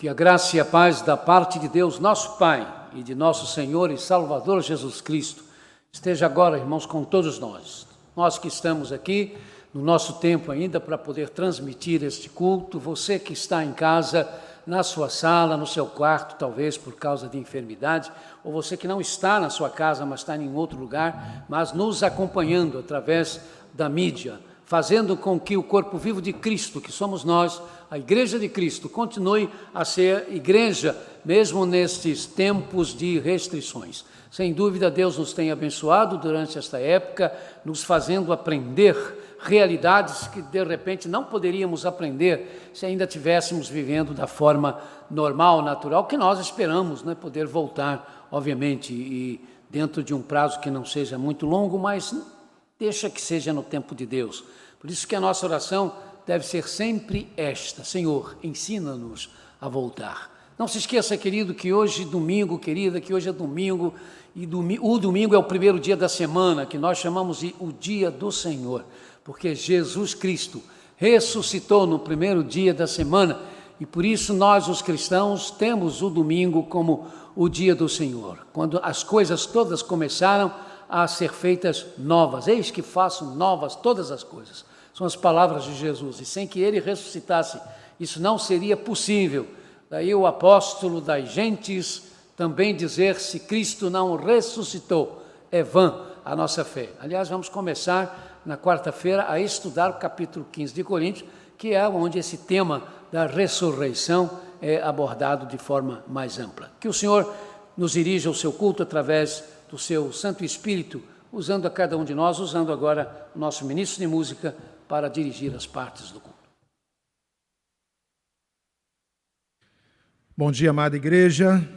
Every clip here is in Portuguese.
Que a graça e a paz da parte de Deus, nosso Pai, e de nosso Senhor e Salvador Jesus Cristo, esteja agora, irmãos, com todos nós. Nós que estamos aqui, no nosso tempo ainda, para poder transmitir este culto, você que está em casa, na sua sala, no seu quarto, talvez por causa de enfermidade, ou você que não está na sua casa, mas está em outro lugar, mas nos acompanhando através da mídia, fazendo com que o corpo vivo de Cristo, que somos nós, a Igreja de Cristo, continue a ser igreja, mesmo nestes tempos de restrições. Sem dúvida, Deus nos tem abençoado durante esta época, nos fazendo aprender realidades que, de repente, não poderíamos aprender se ainda estivéssemos vivendo da forma normal, natural, que nós esperamos, né, poder voltar, obviamente, e dentro de um prazo que não seja muito longo, mas deixa que seja no tempo de Deus. Por isso que a nossa oração deve ser sempre esta: Senhor, ensina-nos a voltar. Não se esqueça, querido, que hoje é domingo, querida, que hoje é domingo, e o domingo é o primeiro dia da semana, que nós chamamos de o dia do Senhor, porque Jesus Cristo ressuscitou no primeiro dia da semana, e por isso nós, os cristãos, temos o domingo como o dia do Senhor, quando as coisas todas começaram a ser feitas novas. Eis que faço novas todas as coisas. São as palavras de Jesus, e sem que ele ressuscitasse, isso não seria possível. Daí o apóstolo das gentes também dizer: se Cristo não ressuscitou, é vã a nossa fé. Aliás, vamos começar na quarta-feira a estudar o capítulo 15 de Coríntios, que é onde esse tema da ressurreição é abordado de forma mais ampla. Que o Senhor nos dirija o seu culto através do seu Santo Espírito, usando a cada um de nós, usando agora o nosso ministro de música para dirigir as partes do culto. Bom dia, amada igreja.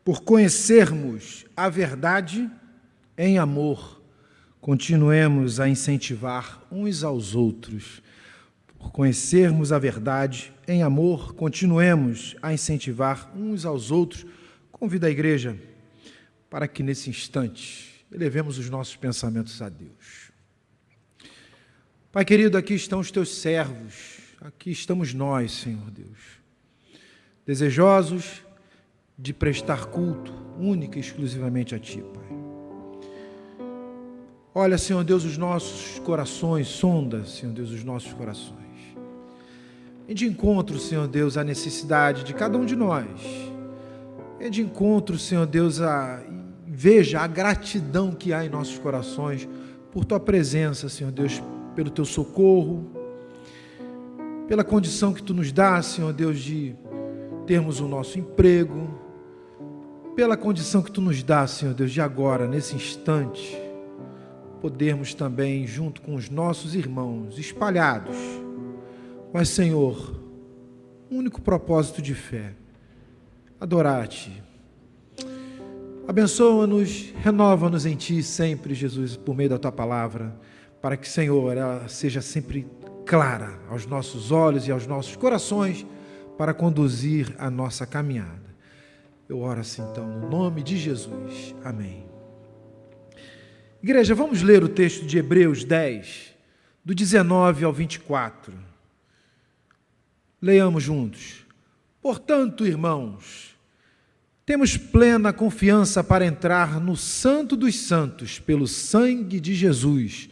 Por conhecermos a verdade em amor, continuemos a incentivar uns aos outros. Por conhecermos a verdade em amor, continuemos a incentivar uns aos outros. Convido a igreja para que nesse instante elevemos os nossos pensamentos a Deus. Pai querido, aqui estão os teus servos, aqui estamos nós, Senhor Deus, desejosos de prestar culto única e exclusivamente a Ti, Pai. Olha, Senhor Deus, os nossos corações, sonda, Senhor Deus, os nossos corações. E de encontro, Senhor Deus, à necessidade de cada um de nós. E de encontro, Senhor Deus, veja a gratidão que há em nossos corações por Tua presença, Senhor Deus, pelo Teu socorro, pela condição que Tu nos dá, Senhor Deus, de termos o nosso emprego, pela condição que Tu nos dá, Senhor Deus, de agora, nesse instante, podermos também, junto com os nossos irmãos espalhados, mas, Senhor, o único propósito de fé, adorar-Te. Abençoa-nos, renova-nos em Ti sempre, Jesus, por meio da Tua palavra, para que, Senhor, ela seja sempre clara aos nossos olhos e aos nossos corações, para conduzir a nossa caminhada. Eu oro assim, então, no nome de Jesus. Amém. Igreja, vamos ler o texto de Hebreus 10, do 19 ao 24. Leiamos juntos. Portanto, irmãos, temos plena confiança para entrar no Santo dos Santos, pelo sangue de Jesus,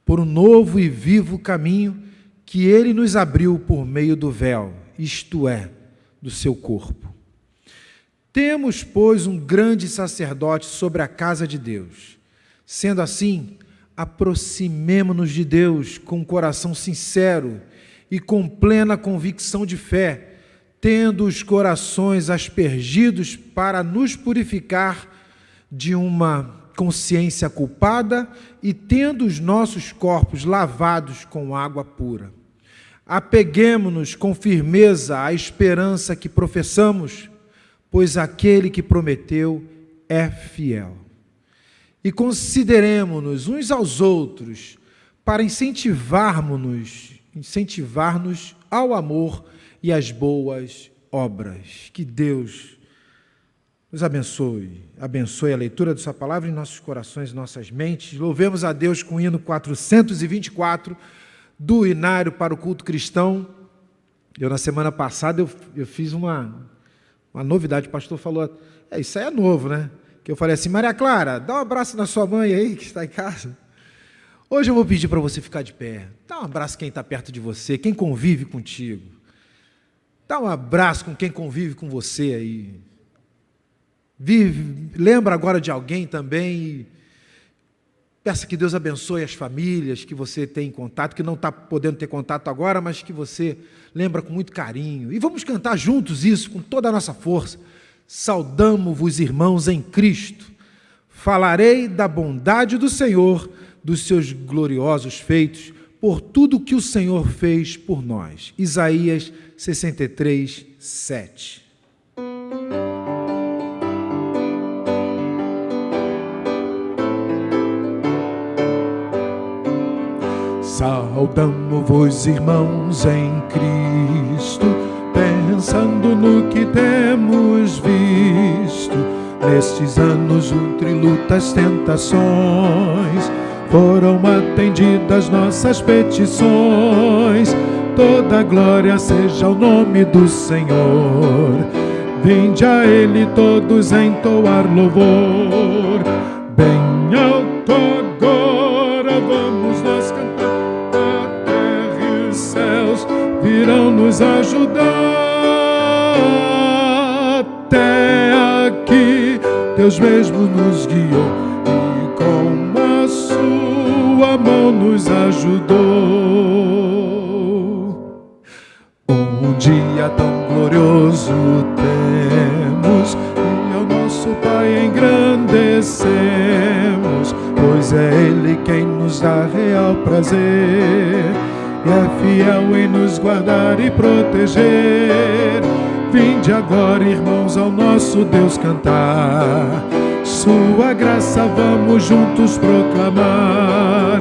por um novo e vivo caminho que Ele nos abriu por meio do véu, isto é, do seu corpo. Temos, pois, um grande sacerdote sobre a casa de Deus. Sendo assim, aproximemo-nos de Deus com um coração sincero e com plena convicção de fé, tendo os corações aspergidos para nos purificar de uma consciência culpada e tendo os nossos corpos lavados com água pura. Apeguemo-nos com firmeza à esperança que professamos, pois aquele que prometeu é fiel. E consideremo-nos uns aos outros para incentivar-nos ao amor e às boas obras. Que Deus nos abençoe a leitura da sua palavra em nossos corações e nossas mentes. Louvemos a Deus com o hino 424 do Inário para o Culto Cristão. Na semana passada eu fiz uma uma novidade, o pastor falou, isso aí é novo, né? Que eu falei assim, Maria Clara, dá um abraço na sua mãe aí, que está em casa. Hoje eu vou pedir para você ficar de pé. Dá um abraço quem está perto de você, quem convive contigo. Dá um abraço com quem convive com você aí. Lembra agora de alguém também e peça que Deus abençoe as famílias que você tem contato, que não está podendo ter contato agora, mas que você lembra com muito carinho. E vamos cantar juntos isso, com toda a nossa força. Saudamo-vos, irmãos, em Cristo. Falarei da bondade do Senhor, dos seus gloriosos feitos, por tudo que o Senhor fez por nós. Isaías 63, 7. Saudamo-vos, irmãos, em Cristo, pensando no que temos visto. Nestes anos, entre lutas, tentações, foram atendidas nossas petições. Toda glória seja o nome do Senhor. Vinde a Ele todos entoar louvor. Bem alto agora vamos nós cantar. A terra e os céus virão nos ajudar. Até aqui Deus mesmo nos guiou e com a sua mão nos ajudou. Um dia tão glorioso temos e ao nosso Pai engrandecemos, pois é Ele quem nos dá real prazer e é fiel em nos guardar e proteger. Vinde agora, irmãos, ao nosso Deus cantar, sua graça vamos juntos proclamar.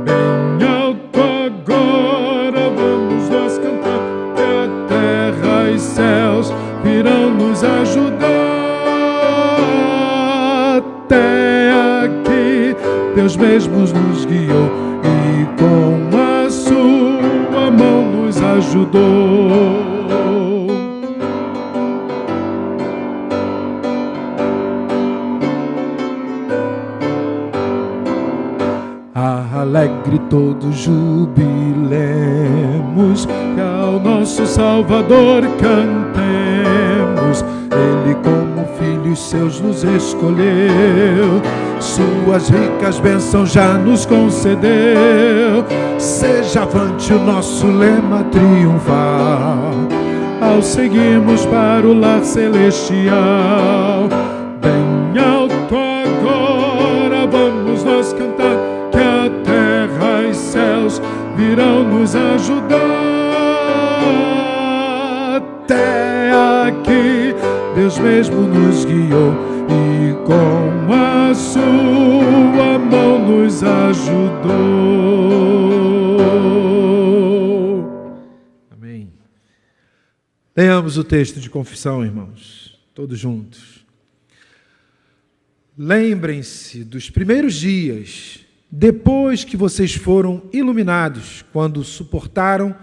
Bem alto agora vamos nós cantar, que a terra e céus virão nos ajudar. Até aqui Deus mesmo nos guiou e com a sua mão nos ajudou. Alegre todos jubilemos, que ao nosso Salvador cantemos. Ele como filhos seus nos escolheu, suas ricas bênçãos já nos concedeu. Seja avante o nosso lema triunfal, ao seguirmos para o lar celestial. Bem alto agora vamos nós cantar, que a terra e céus virão nos ajudar. Até aqui Deus mesmo nos guiou e com a sua mão nos ajudou. Amém. Leamos o texto de confissão, irmãos, todos juntos. Lembrem-se dos primeiros dias, depois que vocês foram iluminados, quando suportaram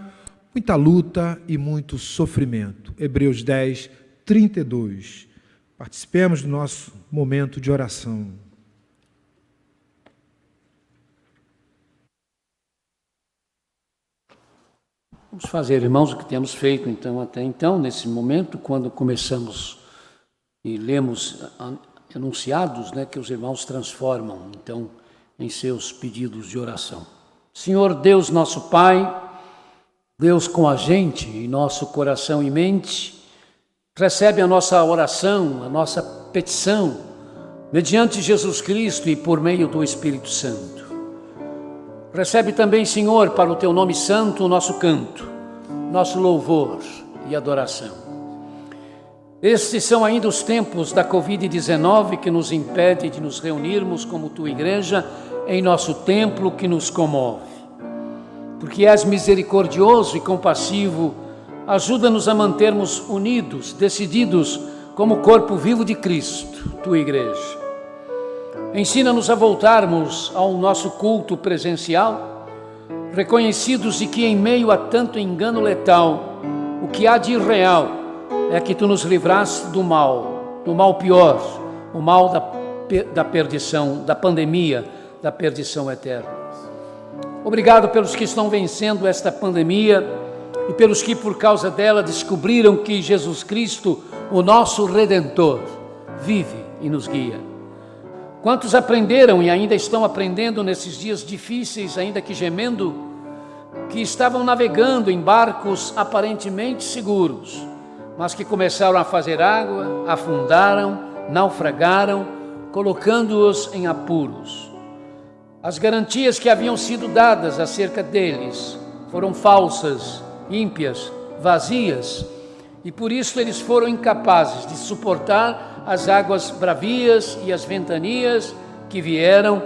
muita luta e muito sofrimento. Hebreus 10, 32. Participemos do nosso momento de oração. Vamos fazer, irmãos, o que temos feito então até então, nesse momento, quando começamos e lemos enunciados, né, que os irmãos transformam, então, em seus pedidos de oração. Senhor Deus, nosso Pai, Deus com a gente, em nosso coração e mente, recebe a nossa oração, a nossa petição, mediante Jesus Cristo e por meio do Espírito Santo. Recebe também, Senhor, para o Teu nome santo, o nosso canto, nosso louvor e adoração. Estes são ainda os tempos da Covid-19 que nos impede de nos reunirmos como Tua Igreja em nosso templo, que nos comove. Porque és misericordioso e compassivo, ajuda-nos a mantermos unidos, decididos como corpo vivo de Cristo, Tua Igreja. Ensina-nos a voltarmos ao nosso culto presencial, reconhecidos de que em meio a tanto engano letal, o que há de irreal é que Tu nos livraste do mal pior, o mal da perdição, da pandemia, da perdição eterna. Obrigado pelos que estão vencendo esta pandemia e pelos que por causa dela descobriram que Jesus Cristo, o nosso Redentor, vive e nos guia. Quantos aprenderam e ainda estão aprendendo nesses dias difíceis, ainda que gemendo, que estavam navegando em barcos aparentemente seguros, mas que começaram a fazer água, afundaram, naufragaram, colocando-os em apuros. As garantias que haviam sido dadas acerca deles foram falsas, ímpias, vazias, e por isso eles foram incapazes de suportar as águas bravias e as ventanias que vieram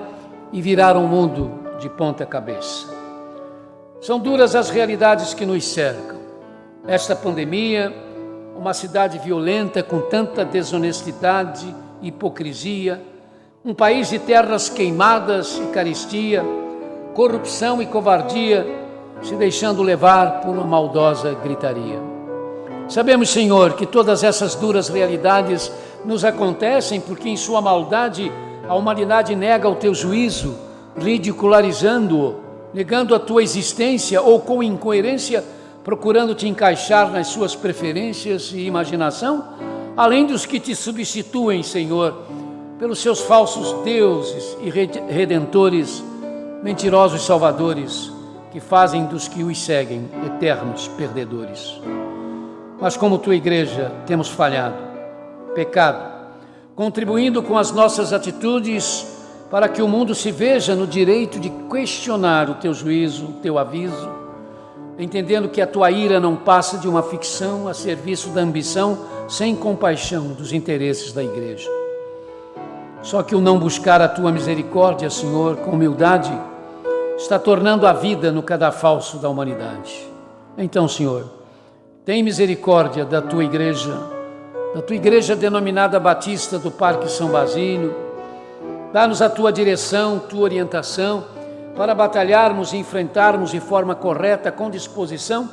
e viraram o mundo de ponta cabeça. São duras as realidades que nos cercam. Esta pandemia, uma cidade violenta com tanta desonestidade e hipocrisia, um país de terras queimadas e carestia, corrupção e covardia, se deixando levar por uma maldosa gritaria. Sabemos, Senhor, que todas essas duras realidades nos acontecem porque em sua maldade a humanidade nega o Teu juízo, ridicularizando-o, negando a Tua existência ou com incoerência, procurando Te encaixar nas suas preferências e imaginação, além dos que Te substituem, Senhor, pelos seus falsos deuses e redentores, mentirosos salvadores, que fazem dos que os seguem eternos perdedores. Mas como Tua igreja temos falhado, pecado, contribuindo com as nossas atitudes para que o mundo se veja no direito de questionar o Teu juízo, o Teu aviso, entendendo que a Tua ira não passa de uma ficção a serviço da ambição sem compaixão dos interesses da igreja. Só que o não buscar a Tua misericórdia, Senhor, com humildade, está tornando a vida no cadafalso da humanidade. Então, Senhor, tem misericórdia da Tua igreja denominada Batista do Parque São Basílio. Dá-nos a Tua direção, Tua orientação, para batalharmos e enfrentarmos de forma correta, com disposição,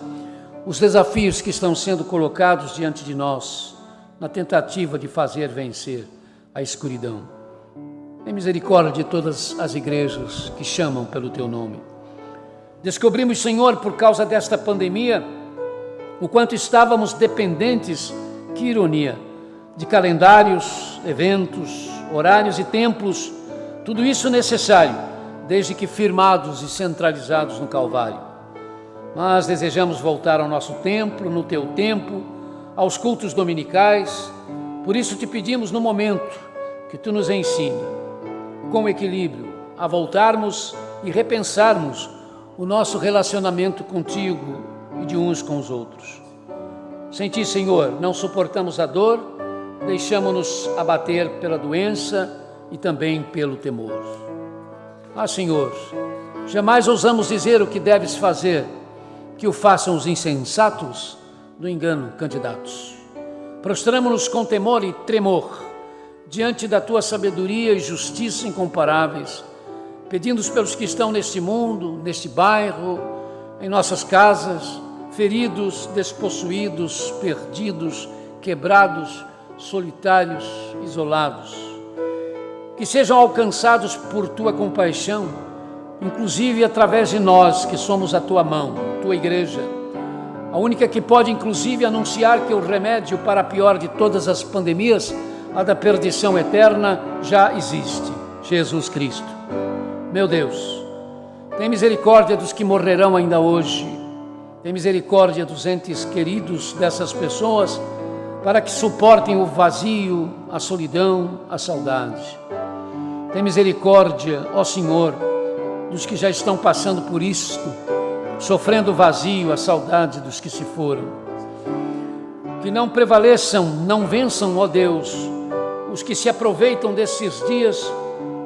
os desafios que estão sendo colocados diante de nós, na tentativa de fazer vencer a escuridão. Tem misericórdia de todas as igrejas que chamam pelo Teu nome. Descobrimos, Senhor, por causa desta pandemia, o quanto estávamos dependentes, que ironia, de calendários, eventos, horários e templos, tudo isso necessário, desde que firmados e centralizados no Calvário. Mas desejamos voltar ao nosso templo, no Teu tempo, aos cultos dominicais. Por isso te pedimos no momento que Tu nos ensine, com equilíbrio, a voltarmos e repensarmos o nosso relacionamento contigo e de uns com os outros. Sem Ti, Senhor, não suportamos a dor, deixamo-nos abater pela doença e também pelo temor. Senhor, jamais ousamos dizer o que deves fazer, que o façam os insensatos do engano candidatos. Prostramo-nos com temor e tremor diante da Tua sabedoria e justiça incomparáveis, pedindo pelos que estão neste mundo, neste bairro, em nossas casas, feridos, despossuídos, perdidos, quebrados, solitários, isolados. Que sejam alcançados por Tua compaixão, inclusive através de nós que somos a Tua mão, Tua igreja, a única que pode inclusive anunciar que o remédio para a pior de todas as pandemias, a da perdição eterna, já existe, Jesus Cristo. Meu Deus, tem misericórdia dos que morrerão ainda hoje, tem misericórdia dos entes queridos dessas pessoas, para que suportem o vazio, a solidão, a saudade. Tem misericórdia, ó Senhor, dos que já estão passando por isto, sofrendo o vazio, a saudade dos que se foram. Que não prevaleçam, não vençam, ó Deus, os que se aproveitam desses dias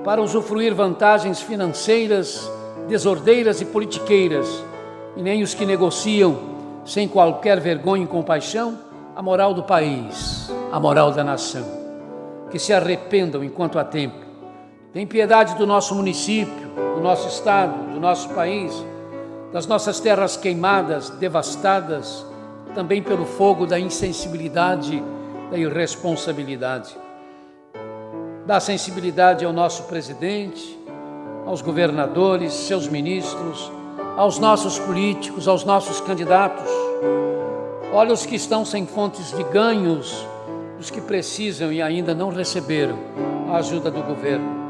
para usufruir vantagens financeiras, desordeiras e politiqueiras, e nem os que negociam, sem qualquer vergonha e compaixão, a moral do país, a moral da nação. Que se arrependam enquanto há tempo. Tem piedade do nosso município, do nosso estado, do nosso país, das nossas terras queimadas, devastadas, também pelo fogo da insensibilidade, da irresponsabilidade. Dá sensibilidade ao nosso presidente, aos governadores, seus ministros, aos nossos políticos, aos nossos candidatos. Olha os que estão sem fontes de ganhos, os que precisam e ainda não receberam a ajuda do governo.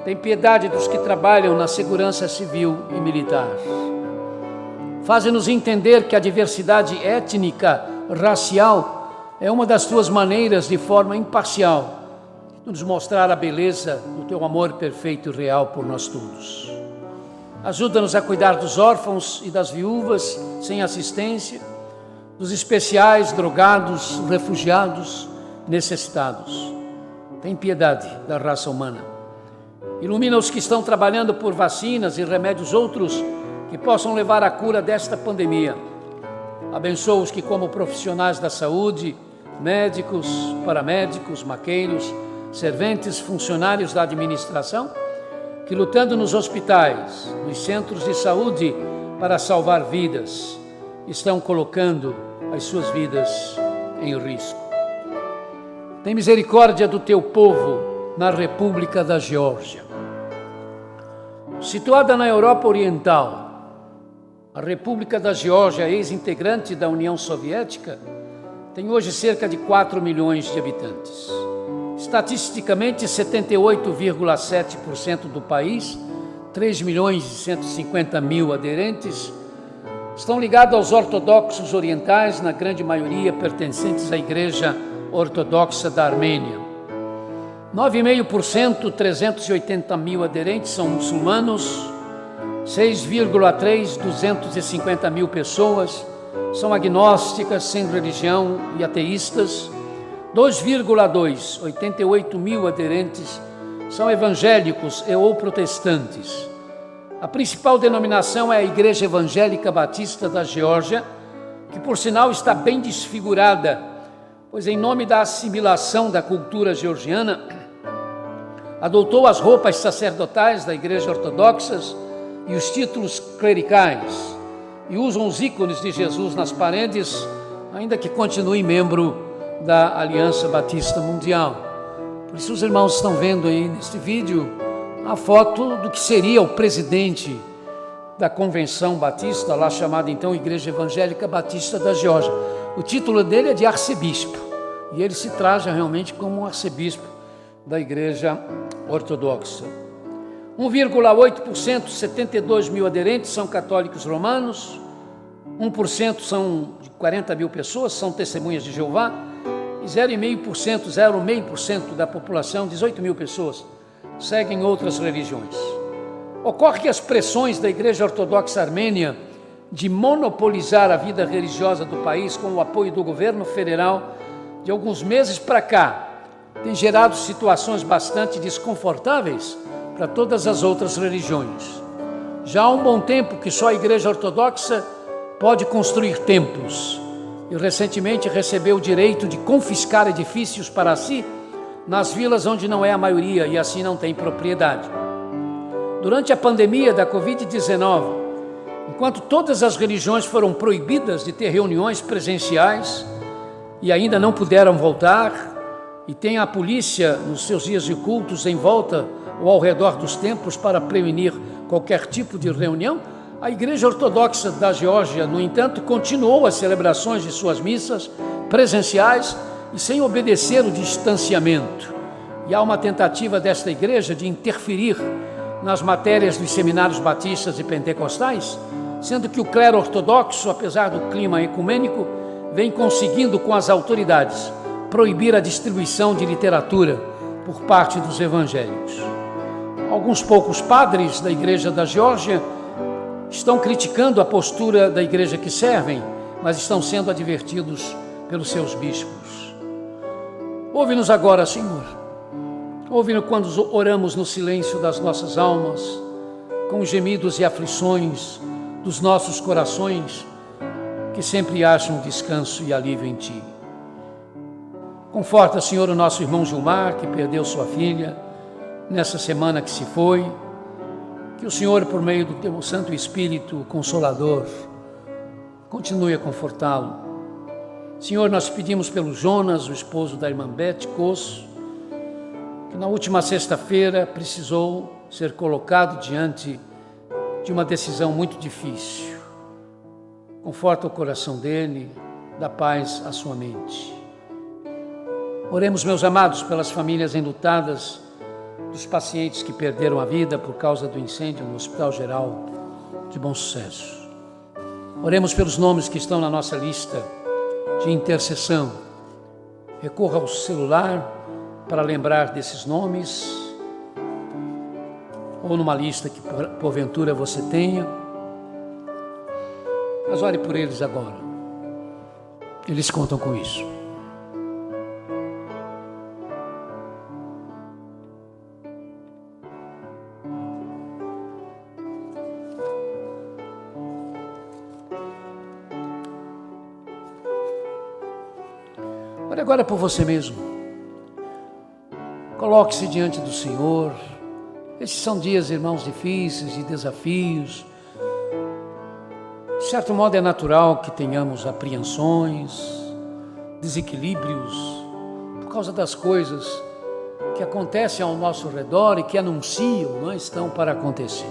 Tem piedade dos que trabalham na segurança civil e militar. Faze-nos entender que a diversidade étnica, racial, é uma das tuas maneiras de forma imparcial de nos mostrar a beleza do teu amor perfeito e real por nós todos. Ajuda-nos a cuidar dos órfãos e das viúvas sem assistência, dos especiais, drogados, refugiados, necessitados. Tem piedade da raça humana. Ilumina os que estão trabalhando por vacinas e remédios outros que possam levar à cura desta pandemia. Abençoa os que, como profissionais da saúde, médicos, paramédicos, maqueiros, serventes, funcionários da administração, que lutando nos hospitais, nos centros de saúde para salvar vidas, estão colocando as suas vidas em risco. Tem misericórdia do teu povo na República da Geórgia. Situada na Europa Oriental, a República da Geórgia, ex-integrante da União Soviética, tem hoje cerca de 4 milhões de habitantes. Estatisticamente, 78,7% do país, 3 milhões e 150 mil aderentes, estão ligados aos ortodoxos orientais, na grande maioria pertencentes à Igreja Ortodoxa da Armênia. 9,5%, 380 mil aderentes são muçulmanos, 6,3%, 250 mil pessoas são agnósticas, sem religião e ateístas. 2,2%, 88 mil aderentes são evangélicos e ou protestantes. A principal denominação é a Igreja Evangélica Batista da Geórgia, que por sinal está bem desfigurada, pois em nome da assimilação da cultura georgiana, adotou as roupas sacerdotais da Igreja Ortodoxa e os títulos clericais, e usam os ícones de Jesus nas paredes, ainda que continue membro da Aliança Batista Mundial. Por isso os irmãos estão vendo aí neste vídeo a foto do que seria o presidente da Convenção Batista, lá chamada então Igreja Evangélica Batista da Geórgia. O título dele é de arcebispo, e ele se traja realmente como um arcebispo da Igreja Ortodoxa. 1,8%, 72 mil aderentes são católicos romanos, 1% são de 40 mil pessoas, são testemunhas de Jeová, e 0,5% da população, 18 mil pessoas, seguem outras religiões. Ocorre que as pressões da Igreja Ortodoxa Armênia de monopolizar a vida religiosa do país com o apoio do governo federal, de alguns meses para cá, tem gerado situações bastante desconfortáveis para todas as outras religiões. Já há um bom tempo que só a Igreja Ortodoxa pode construir templos e recentemente recebeu o direito de confiscar edifícios para si nas vilas onde não é a maioria e assim não tem propriedade. Durante a pandemia da Covid-19, enquanto todas as religiões foram proibidas de ter reuniões presenciais e ainda não puderam voltar, e tem a polícia nos seus dias de cultos em volta ou ao redor dos templos para prevenir qualquer tipo de reunião, a Igreja Ortodoxa da Geórgia, no entanto, continuou as celebrações de suas missas presenciais e sem obedecer o distanciamento. E há uma tentativa desta igreja de interferir nas matérias dos seminários batistas e pentecostais, sendo que o clero ortodoxo, apesar do clima ecumênico, vem conseguindo com as autoridades proibir a distribuição de literatura por parte dos evangélicos. Alguns poucos padres da Igreja da Geórgia estão criticando a postura da igreja que servem, mas estão sendo advertidos pelos seus bispos. Ouve-nos agora, Senhor. Ouve-nos quando oramos no silêncio das nossas almas, com os gemidos e aflições dos nossos corações, que sempre acham descanso e alívio em Ti. Conforta, Senhor, o nosso irmão Gilmar, que perdeu sua filha nessa semana que se foi. Que o Senhor, por meio do Teu Santo Espírito Consolador, continue a confortá-lo Senhor, nós pedimos pelo Jonas, o esposo da irmã Beth Coço, que na última sexta-feira precisou ser colocado diante de uma decisão muito difícil. Conforta o coração dele, dá paz à sua mente. Oremos, meus amados, pelas famílias enlutadas, dos pacientes que perderam a vida por causa do incêndio no Hospital Geral de Bom Sucesso. Oremos pelos nomes que estão na nossa lista de intercessão. Recorra ao celular para lembrar desses nomes, ou numa lista que porventura você tenha, mas ore por eles agora. Eles contam com isso. Ore agora por você mesmo. Coloque-se diante do Senhor. Esses são dias, irmãos, difíceis, de desafios. De certo modo é natural que tenhamos apreensões, desequilíbrios, por causa das coisas que acontecem ao nosso redor e que anunciam, não estão para acontecer.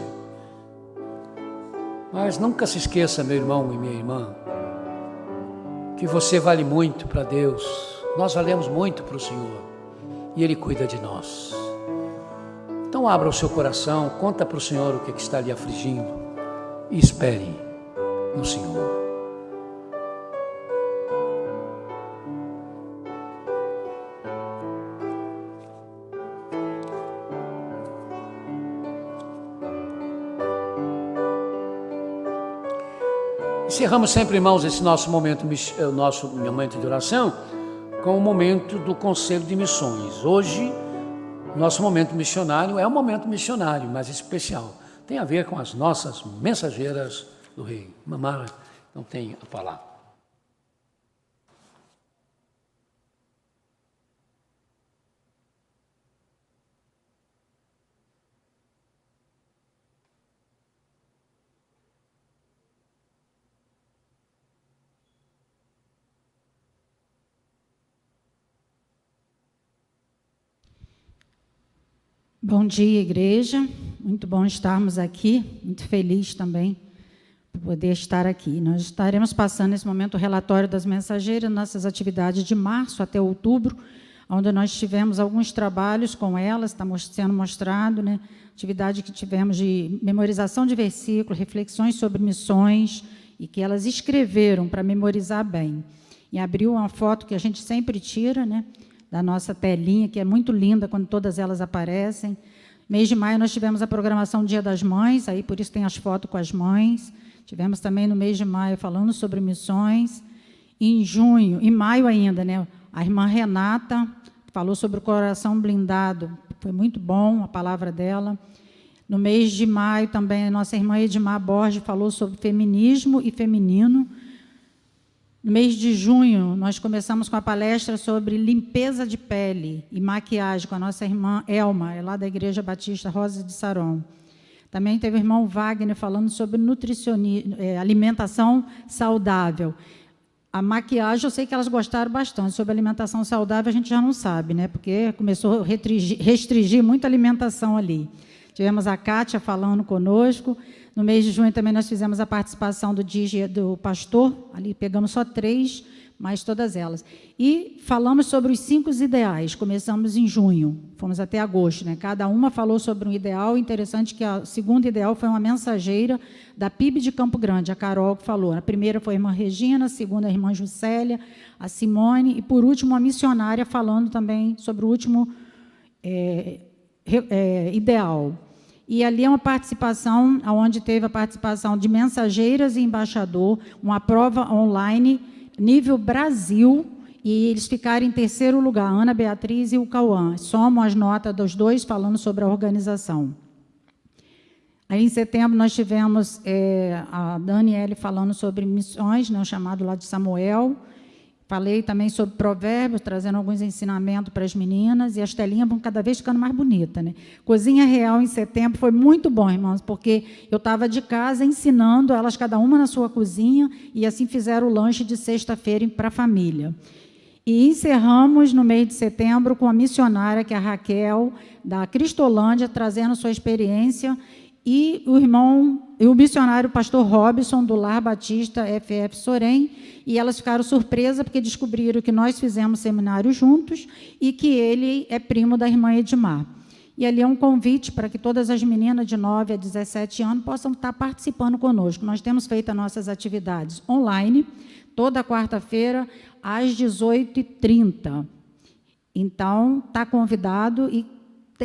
Mas nunca se esqueça, meu irmão e minha irmã, que você vale muito para Deus. Nós valemos muito para o Senhor e Ele cuida de nós. Então abra o seu coração, conta para o Senhor o que está lhe afligindo e espere no Senhor. Encerramos sempre, irmãos, esse nosso momento de oração com o momento do Conselho de Missões. Hoje, nosso momento missionário é um momento missionário, mas especial. Tem a ver com as nossas mensageiras do Rei. Mamara, não tem a palavra. Bom dia, igreja. Muito bom estarmos aqui. Muito feliz também por poder estar aqui. Nós estaremos passando nesse momento o relatório das mensageiras, nossas atividades de março até outubro, onde nós tivemos alguns trabalhos com elas, está sendo mostrado, né? Atividade que tivemos de memorização de versículos, reflexões sobre missões, e que elas escreveram para memorizar bem. Em abril, uma foto que a gente sempre tira, né? Da nossa telinha, que é muito linda quando todas elas aparecem. Mês de maio nós tivemos a programação Dia das Mães, aí por isso tem as fotos com as mães. Tivemos também no mês de maio falando sobre missões. Em junho, em maio ainda, né, a irmã Renata falou sobre o coração blindado. Foi muito bom a palavra dela. No mês de maio também a nossa irmã Edmar Borges falou sobre feminismo e feminino. No mês de junho, nós começamos com a palestra sobre limpeza de pele e maquiagem com a nossa irmã Elma, é lá da Igreja Batista Rosa de Saron. Também teve o irmão Wagner falando sobre nutricionismo, alimentação saudável. A maquiagem, eu sei que elas gostaram bastante. Sobre alimentação saudável, a gente já não sabe, né? Porque começou a restringir muita alimentação ali. Tivemos a Kátia falando conosco. No mês de junho também nós fizemos a participação do dia do pastor, ali pegamos só 3, mas todas elas. E falamos sobre os 5 ideais, começamos em junho, fomos até agosto, né? Cada uma falou sobre um ideal. Interessante que a segunda ideal foi uma mensageira da PIB de Campo Grande, a Carol, que falou. A primeira foi a irmã Regina, a segunda a irmã Juscelia, a Simone, e por último uma missionária falando também sobre o último ideal. E ali é uma participação, onde teve a participação de mensageiras e embaixador, uma prova online, nível Brasil, e eles ficaram em terceiro lugar, a Ana Beatriz e o Cauã. Somam as notas dos dois, falando sobre a organização. Aí, em setembro, nós tivemos a Daniele falando sobre missões, né, o chamado lá de Samuel. Falei também sobre provérbios, trazendo alguns ensinamentos para as meninas, e as telinhas vão cada vez ficando mais bonitas, né? Cozinha Real em setembro foi muito bom, irmãos, porque eu estava de casa ensinando elas, cada uma na sua cozinha, e assim fizeram o lanche de sexta-feira para a família. E encerramos no mês de setembro com a missionária, que é a Raquel, da Cristolândia, trazendo sua experiência, e o missionário pastor Robson, do Lar Batista FF Sorém, e elas ficaram surpresas porque descobriram que nós fizemos seminário juntos e que ele é primo da irmã Edmar. E ali é um convite para que todas as meninas de 9 a 17 anos possam estar participando conosco. Nós temos feito as nossas atividades online, toda quarta-feira, às 18h30. Então, está convidado e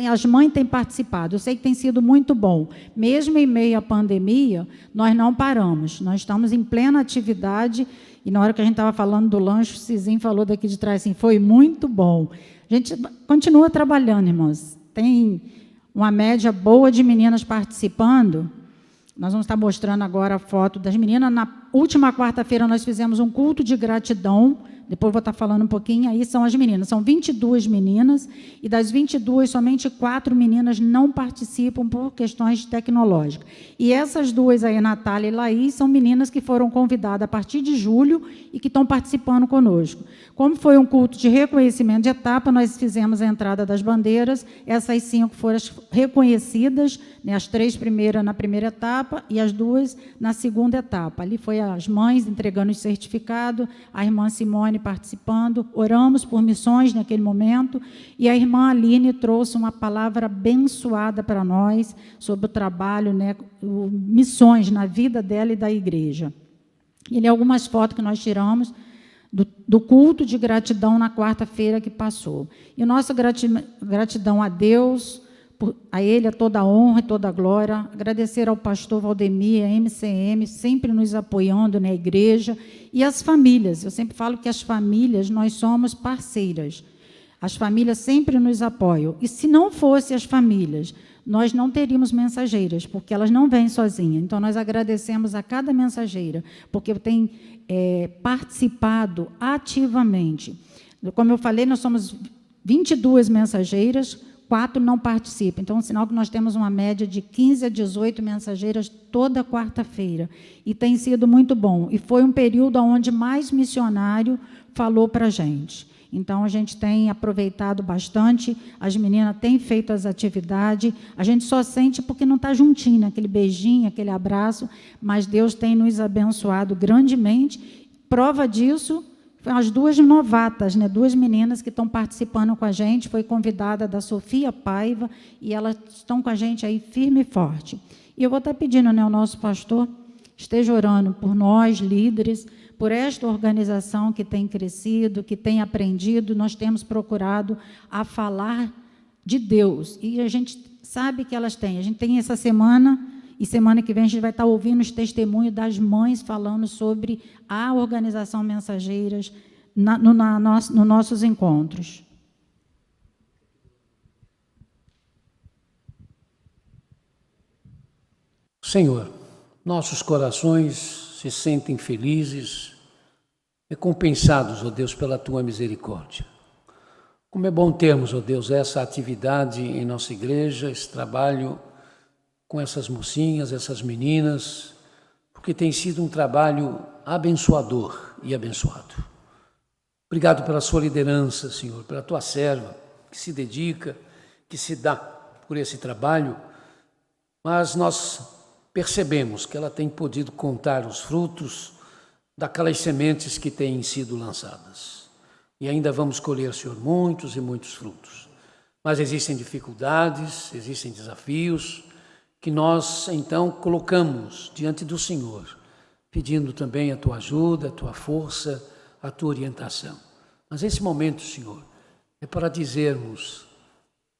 as mães têm participado. Eu sei que tem sido muito bom. Mesmo em meio à pandemia, nós não paramos. Nós estamos em plena atividade. E na hora que a gente estava falando do lanche, o Cizinho falou daqui de trás assim, foi muito bom. A gente continua trabalhando, irmãos. Tem uma média boa de meninas participando. Nós vamos estar mostrando agora a foto das meninas. Na última quarta-feira, nós fizemos um culto de gratidão. Depois vou estar falando um pouquinho, aí são as meninas. São 22 meninas, e das 22, somente 4 meninas não participam por questões tecnológicas. E essas duas aí, Natália e Laís, são meninas que foram convidadas a partir de julho e que estão participando conosco. Como foi um culto de reconhecimento de etapa, nós fizemos a entrada das bandeiras, essas 5 foram reconhecidas, né, as 3 primeiras na primeira etapa e as 2 na segunda etapa. Ali foi as mães entregando os certificados, a irmã Simone participando, oramos por missões naquele momento, e a irmã Aline trouxe uma palavra abençoada para nós sobre o trabalho, né, missões na vida dela e da igreja. E algumas fotos que nós tiramos do culto de gratidão na quarta-feira que passou. E nossa gratidão a Deus, a Ele a toda a honra e toda a glória, agradecer ao pastor Valdemir, a MCM, sempre nos apoiando na igreja, e as famílias. Eu sempre falo que as famílias, nós somos parceiras. As famílias sempre nos apoiam. E se não fosse as famílias, nós não teríamos mensageiras, porque elas não vêm sozinhas. Então, nós agradecemos a cada mensageira, porque tem participado ativamente. Como eu falei, nós somos 22 mensageiras, 4 não participam. Então, é um sinal que nós temos uma média de 15 a 18 mensageiras toda quarta-feira. E tem sido muito bom. E foi um período onde mais missionário falou para a gente. Então, a gente tem aproveitado bastante, as meninas têm feito as atividades, a gente só sente porque não está juntinho, aquele beijinho, aquele abraço, mas Deus tem nos abençoado grandemente. Prova disso, as 2 novatas, né, 2 meninas que estão participando com a gente, foi convidada da Sofia Paiva, e elas estão com a gente aí firme e forte. E eu vou estar pedindo, né, ao nosso pastor, esteja orando por nós, líderes, por esta organização que tem crescido, que tem aprendido, nós temos procurado a falar de Deus, e a gente sabe que elas têm. A gente tem essa semana, e semana que vem a gente vai estar ouvindo os testemunhos das mães falando sobre a organização Mensageiras nos nossos encontros. Senhor, nossos corações se sentem felizes, recompensados, ó Deus, pela Tua misericórdia. Como é bom termos, ó Deus, essa atividade em nossa igreja, esse trabalho com essas mocinhas, essas meninas, porque tem sido um trabalho abençoador e abençoado. Obrigado pela sua liderança, Senhor, pela Tua serva, que se dedica, que se dá por esse trabalho, mas nós percebemos que ela tem podido contar os frutos daquelas sementes que têm sido lançadas. E ainda vamos colher, Senhor, muitos e muitos frutos. Mas existem dificuldades, existem desafios que nós, então, colocamos diante do Senhor, pedindo também a Tua ajuda, a Tua força, a Tua orientação. Mas esse momento, Senhor, é para dizermos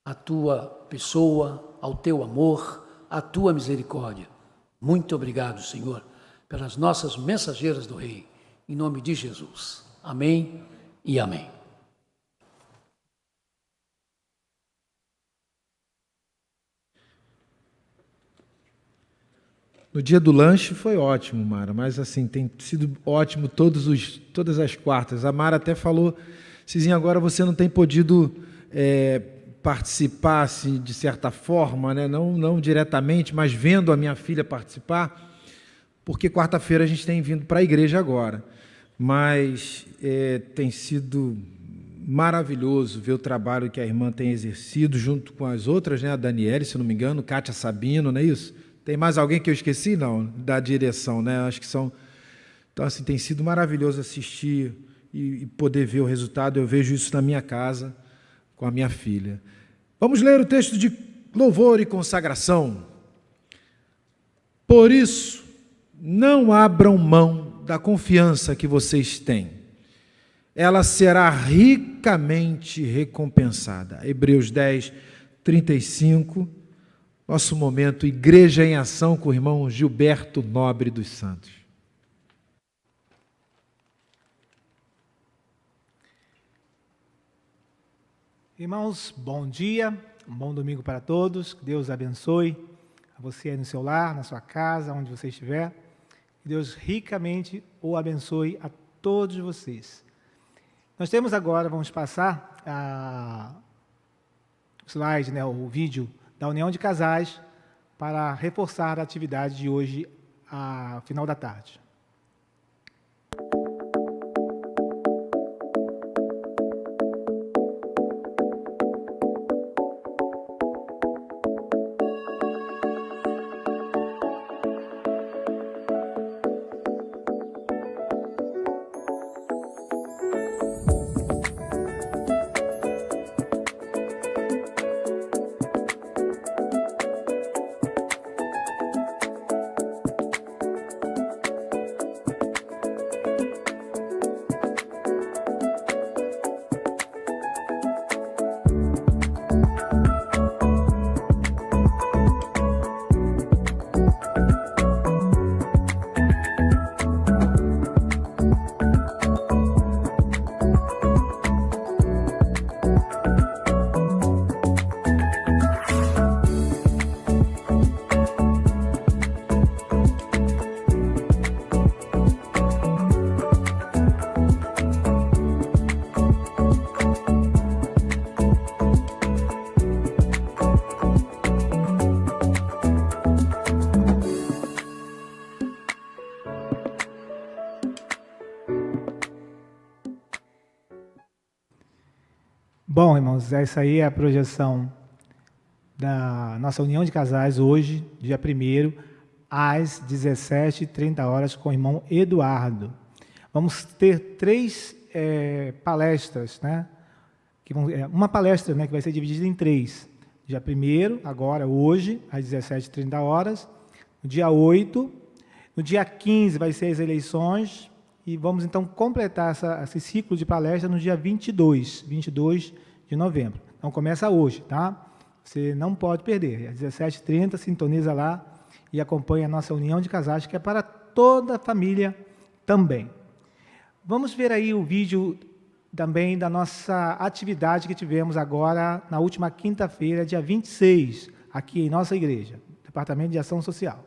à Tua pessoa, ao Teu amor, à Tua misericórdia. Muito obrigado, Senhor, pelas nossas mensageiras do Rei, em nome de Jesus. Amém e amém. No dia do lanche foi ótimo, Mara, mas assim, tem sido ótimo todas as quartas. A Mara até falou, Cizinha, agora você não tem podido participar, assim, de certa forma, né? Não diretamente, mas vendo a minha filha participar, porque quarta-feira a gente tem vindo para a igreja agora. Mas tem sido maravilhoso ver o trabalho que a irmã tem exercido junto com as outras, né? A Daniele, se não me engano, Kátia Sabino, não é isso? Tem mais alguém que eu esqueci? Não, da direção, né? Acho que são... Então, assim, tem sido maravilhoso assistir e poder ver o resultado. Eu vejo isso na minha casa, com a minha filha. Vamos ler o texto de louvor e consagração. Por isso, não abram mão da confiança que vocês têm. Ela será ricamente recompensada. Hebreus 10, 35. Nosso momento Igreja em Ação com o irmão Gilberto Nobre dos Santos. Irmãos, bom dia, um bom domingo para todos, que Deus abençoe a você aí no seu lar, na sua casa, onde você estiver, que Deus ricamente o abençoe a todos vocês. Nós temos agora, vamos passar o slide, né, o vídeo da União de Casais, para reforçar a atividade de hoje, ao final da tarde. Bom, irmãos, essa aí é a projeção da nossa união de casais hoje, dia 1º, às 17h30 com o irmão Eduardo. Vamos ter 3 palestras, né? Uma palestra, né, que vai ser dividida em 3. Dia 1º, agora, hoje, às 17h30. No dia 8, no dia 15 vai ser as eleições, e vamos então completar esse ciclo de palestra no dia 22 de novembro. Então começa hoje, tá? Você não pode perder. Às 17h30, sintoniza lá e acompanha a nossa união de casais, que é para toda a família também. Vamos ver aí o vídeo também da nossa atividade que tivemos agora na última quinta-feira, dia 26, aqui em nossa igreja, Departamento de Ação Social.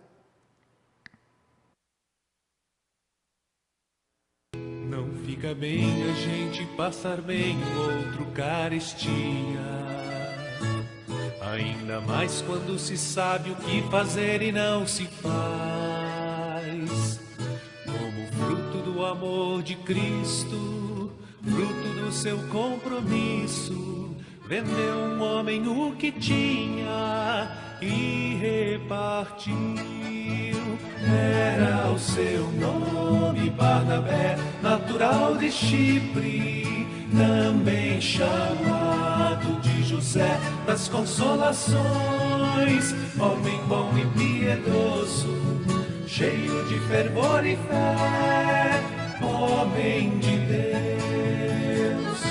Não fica bem a gente passar bem o outro carestia, ainda mais quando se sabe o que fazer e não se faz. Como fruto do amor de Cristo, fruto do seu compromisso, vendeu um homem o que tinha e repartiu. Era o seu nome Barnabé, natural de Chipre, também chamado de José das Consolações, homem bom e piedoso, cheio de fervor e fé, homem de Deus.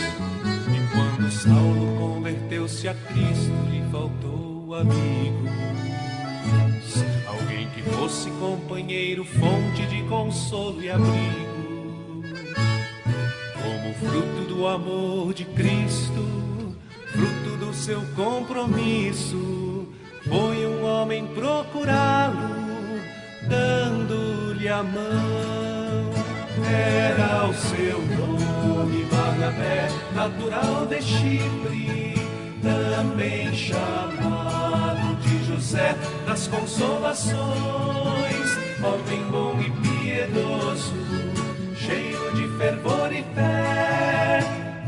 E quando Saulo converteu-se a Cristo, lhe faltou amigos, alguém que fosse companheiro, fonte de consolo e abrigo. Como fruto do amor de Cristo, fruto do seu compromisso, foi um homem procurá-lo, na mão. Era o seu nome Barnabé, natural de Chipre, também chamado de José das Consolações, homem bom e piedoso, cheio de fervor e fé,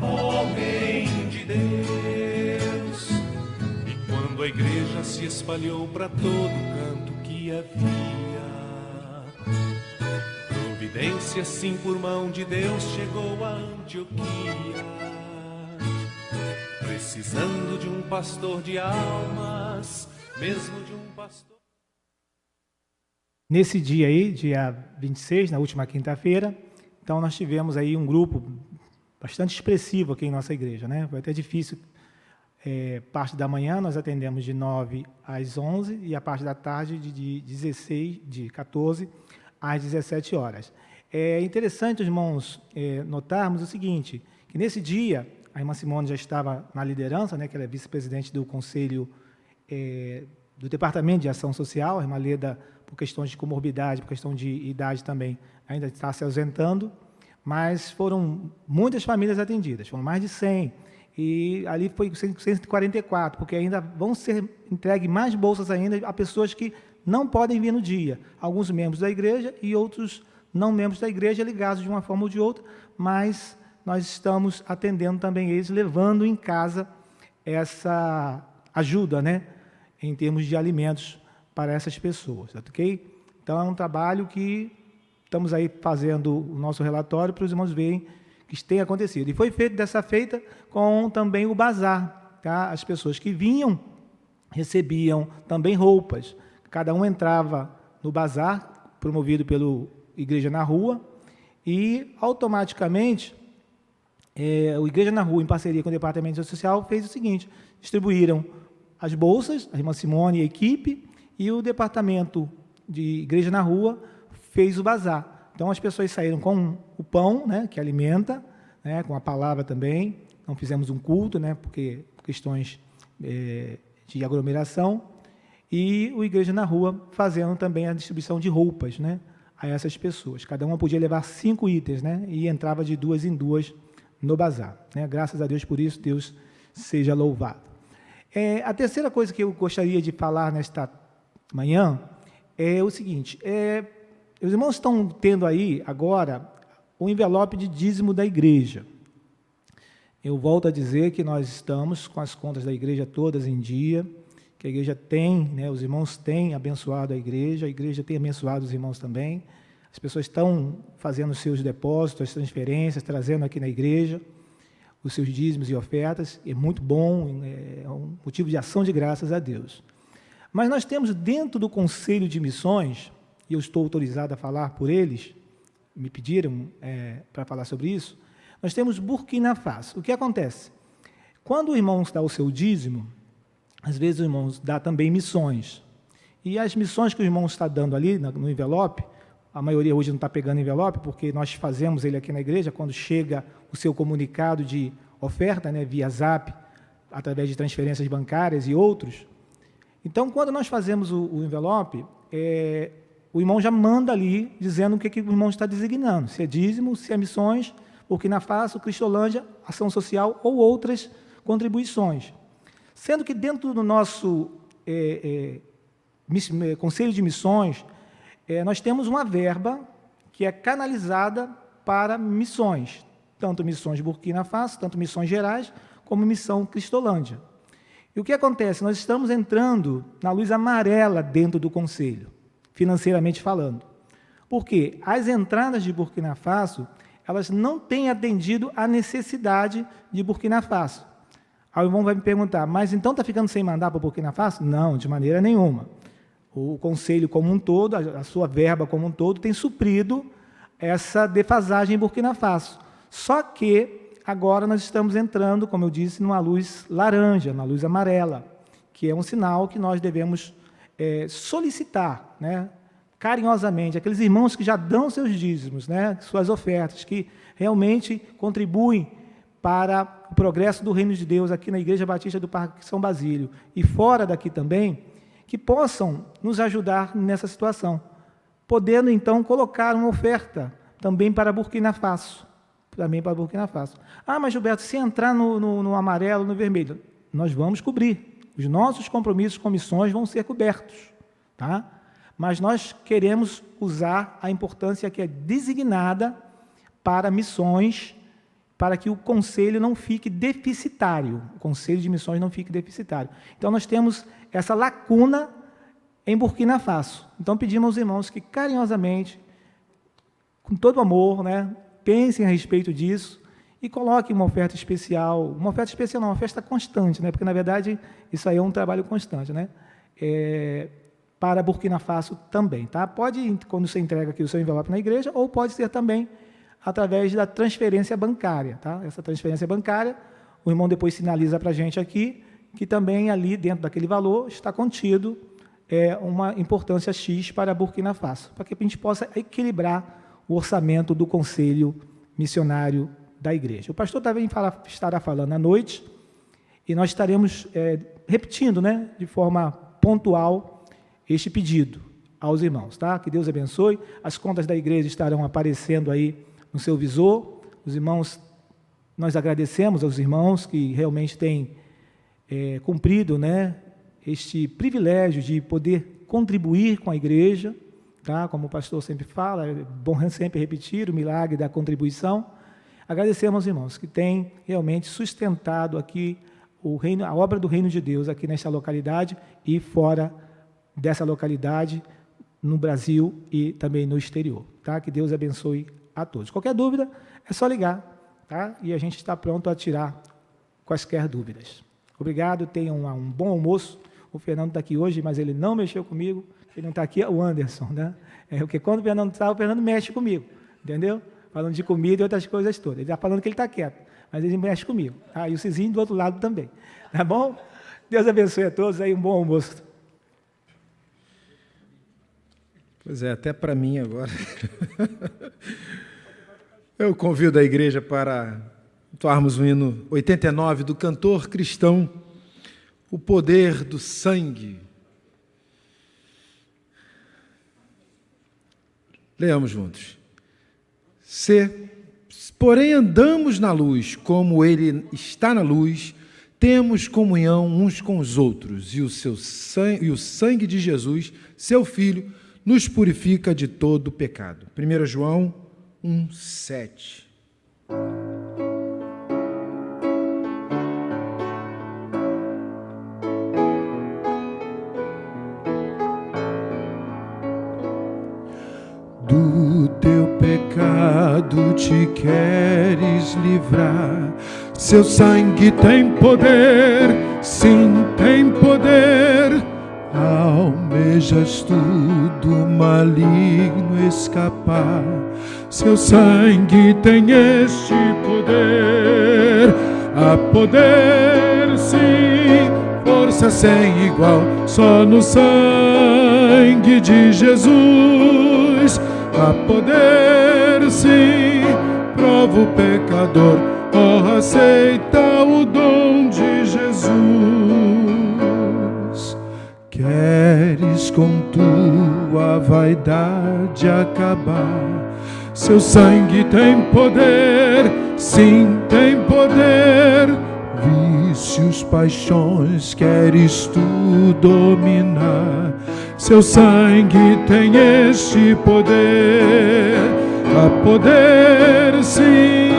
homem de Deus. E quando a igreja se espalhou para todo canto que havia, providência sim por mão de Deus chegou a Antioquia, precisando de um pastor de almas, mesmo de um pastor. Nesse dia aí, dia 26, na última quinta-feira, então nós tivemos aí um grupo bastante expressivo aqui em nossa igreja, né? Foi até difícil. Parte da manhã nós atendemos de 9 às 11 e a parte da tarde de 14 às 17 horas. É interessante, irmãos, notarmos o seguinte, que nesse dia a irmã Simone já estava na liderança, né, que ela é vice-presidente do Conselho do Departamento de Ação Social, a irmã Leda, por questões de comorbidade, por questão de idade também, ainda está se ausentando, mas foram muitas famílias atendidas, foram mais de 100, e ali foi 144, porque ainda vão ser entregues mais bolsas ainda a pessoas que não podem vir no dia, alguns membros da igreja e outros não membros da igreja, ligados de uma forma ou de outra, mas nós estamos atendendo também eles, levando em casa essa ajuda, né, em termos de alimentos para essas pessoas, ok? Então, é um trabalho que estamos aí fazendo o nosso relatório para os irmãos verem que isso tem acontecido. E foi feito dessa feita com também o bazar, tá? As pessoas que vinham recebiam também roupas. Cada um entrava no bazar, promovido pelo Igreja na Rua, e automaticamente o Igreja na Rua, em parceria com o Departamento Social, fez o seguinte: distribuíram as bolsas, a irmã Simone e a equipe, e o Departamento de Igreja na Rua fez o bazar. Então, as pessoas saíram com o pão, né, que alimenta, né, com a palavra também. Não fizemos um culto, né, porque questões de aglomeração. E o Igreja na Rua fazendo também a distribuição de roupas, né, a essas pessoas. Cada uma podia levar 5 itens, né, e entrava de 2 em 2 no bazar, né? Graças a Deus por isso, Deus seja louvado. A terceira coisa que eu gostaria de falar nesta manhã é o seguinte: os irmãos estão tendo aí agora o envelope de dízimo da igreja. Eu volto a dizer que nós estamos com as contas da igreja todas em dia, que a igreja tem, né, os irmãos têm abençoado a igreja tem abençoado os irmãos também. As pessoas estão fazendo os seus depósitos, as transferências, trazendo aqui na igreja os seus dízimos e ofertas. É muito bom, é um motivo de ação de graças a Deus. Mas nós temos dentro do Conselho de Missões, e eu estou autorizado a falar por eles, me pediram para falar sobre isso, nós temos Burkina Faso. O que acontece? Quando o irmão dá o seu dízimo, às vezes o irmão dá também missões. E as missões que o irmão está dando ali no envelope, a maioria hoje não está pegando envelope, porque nós fazemos ele aqui na igreja, quando chega o seu comunicado de oferta, né, via Zap, através de transferências bancárias e outros. Então, quando nós fazemos o envelope, o irmão já manda ali, dizendo o que o irmão está designando, se é dízimo, se é missões, Burkina Faso, Cristolândia, ação social ou outras contribuições. Sendo que dentro do nosso Conselho de Missões, nós temos uma verba que é canalizada para missões, tanto missões Burkina Faso, tanto missões gerais, como missão Cristolândia. E o que acontece? Nós estamos entrando na luz amarela dentro do Conselho, financeiramente falando. Porque as entradas de Burkina Faso, elas não têm atendido à necessidade de Burkina Faso. Aí o irmão vai me perguntar, mas então está ficando sem mandar para Burkina Faso? Não, de maneira nenhuma. O Conselho como um todo, a sua verba como um todo, tem suprido essa defasagem em Burkina Faso. Só que agora nós estamos entrando, como eu disse, numa luz laranja, numa luz amarela, que é um sinal que nós devemos solicitar, né, carinhosamente, aqueles irmãos que já dão seus dízimos, né, suas ofertas, que realmente contribuem para o progresso do reino de Deus aqui na Igreja Batista do Parque São Basílio e fora daqui também, que possam nos ajudar nessa situação. podendo então colocar uma oferta também para Burkina Faso. Ah, mas Gilberto, se entrar no amarelo, no vermelho, nós vamos cobrir. Os nossos compromissos com missões vão ser cobertos, tá? Mas nós queremos usar a importância que é designada para missões, para que o conselho não fique deficitário, o conselho de missões não fique deficitário. Então, nós temos essa lacuna em Burkina Faso. Então, pedimos aos irmãos que, carinhosamente, com todo amor, né, pensem a respeito disso e coloquem uma oferta especial não, uma festa constante, né, porque, na verdade, isso aí é um trabalho constante, né, para Burkina Faso também. Tá? Pode, quando você entrega aqui o seu envelope na igreja, ou pode ser também através da transferência bancária. Tá? Essa transferência bancária, o irmão depois sinaliza para a gente aqui, que também ali, dentro daquele valor, está contido uma importância X para Burkina Faso, para que a gente possa equilibrar o orçamento do Conselho Missionário da Igreja. O pastor também estará falando à noite, e nós estaremos repetindo, né, de forma pontual, este pedido aos irmãos. Tá? Que Deus abençoe. As contas da igreja estarão aparecendo aí no seu visor. Os irmãos, nós agradecemos aos irmãos que realmente têm cumprido, né, este privilégio de poder contribuir com a igreja, tá? Como o pastor sempre fala, é bom sempre repetir o milagre da contribuição. Agradecemos aos irmãos que têm realmente sustentado aqui a obra do reino de Deus aqui nesta localidade e fora dessa localidade, no Brasil e também no exterior. Tá? Que Deus abençoe a todos. Qualquer dúvida, é só ligar, tá? E a gente está pronto a tirar quaisquer dúvidas. Obrigado, tenham um bom almoço. O Fernando está aqui hoje, mas ele não mexeu comigo. Ele não está aqui, é o Anderson, né? Porque quando o Fernando está, o Fernando mexe comigo, entendeu? Falando de comida e outras coisas todas. Ele está falando que ele está quieto, mas ele mexe comigo. Tá? E o Cizinho do outro lado também. Tá bom? Deus abençoe a todos, aí um bom almoço. Pois é, até para mim agora. Eu convido a igreja para entoarmos o hino 89 do cantor cristão, O Poder do Sangue. Leamos juntos. Se, porém, andamos na luz, como Ele está na luz, temos comunhão uns com os outros, e o sangue de Jesus, seu Filho, nos purifica de todo pecado. 1 João 1:7. Do teu pecado te queres livrar, seu sangue tem poder, sim, tem poder. Almejas tudo maligno escapar, seu sangue tem este poder. Há poder, sim, força sem igual, só no sangue de Jesus. Há poder, sim, prova o pecador, aceita o dom de Jesus. Queres com tua vaidade acabar, seu sangue tem poder, sim, tem poder. Vícios, paixões, queres tu dominar, seu sangue tem este poder. Há poder, sim,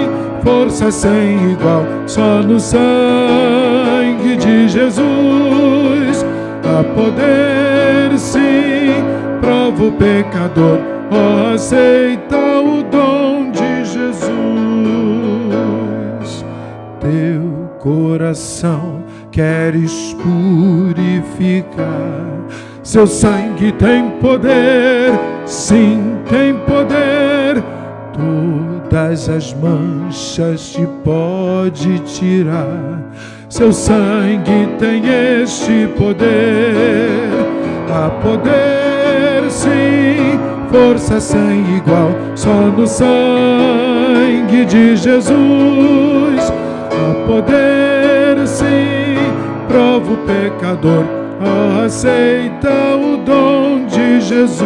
força sem igual, só no sangue de Jesus. Há poder, sim, prova o pecador, aceita o dom de Jesus. Teu coração queres purificar, seu sangue tem poder, sim, tem poder. Todas as manchas te pode tirar, seu sangue tem este poder. Há poder, sim, força sem igual, só no sangue de Jesus. Há poder, sim, prova o pecador, aceita o dom de Jesus.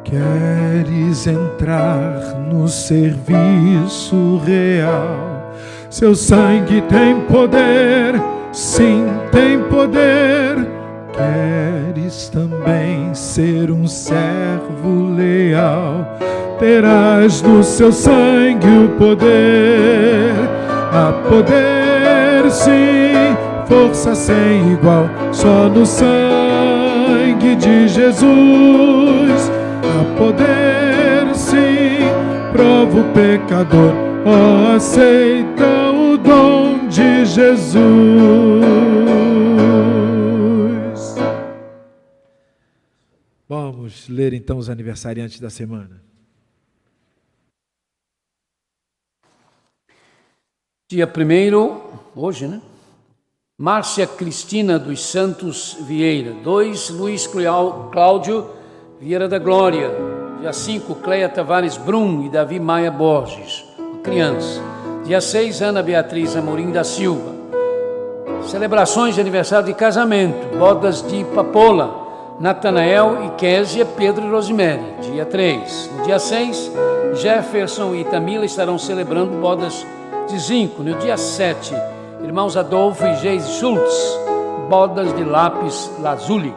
Queres entrar no serviço real? Seu sangue tem poder, sim, tem poder. Queres também ser um servo leal? Terás no seu sangue o poder, a poder, sim, força sem igual, só no sangue de Jesus. A poder, sim, prova o pecador, ó, aceita o dom de Jesus. Vamos ler então os aniversariantes da semana. Dia 1º, hoje, né? Márcia Cristina dos Santos Vieira. 2, Luiz Cláudio Vieira da Glória. Dia 5, Cleia Tavares Brum e Davi Maia Borges, criança. Dia 6, Ana Beatriz Amorim da Silva. Celebrações de aniversário de casamento, bodas de Papola, Natanael e Késia, Pedro e Rosemary. Dia 3. No dia 6, Jefferson e Tamila estarão celebrando bodas de Zinco. No dia 7, irmãos Adolfo e Geise Schultz, bodas de Lápis Lazuli.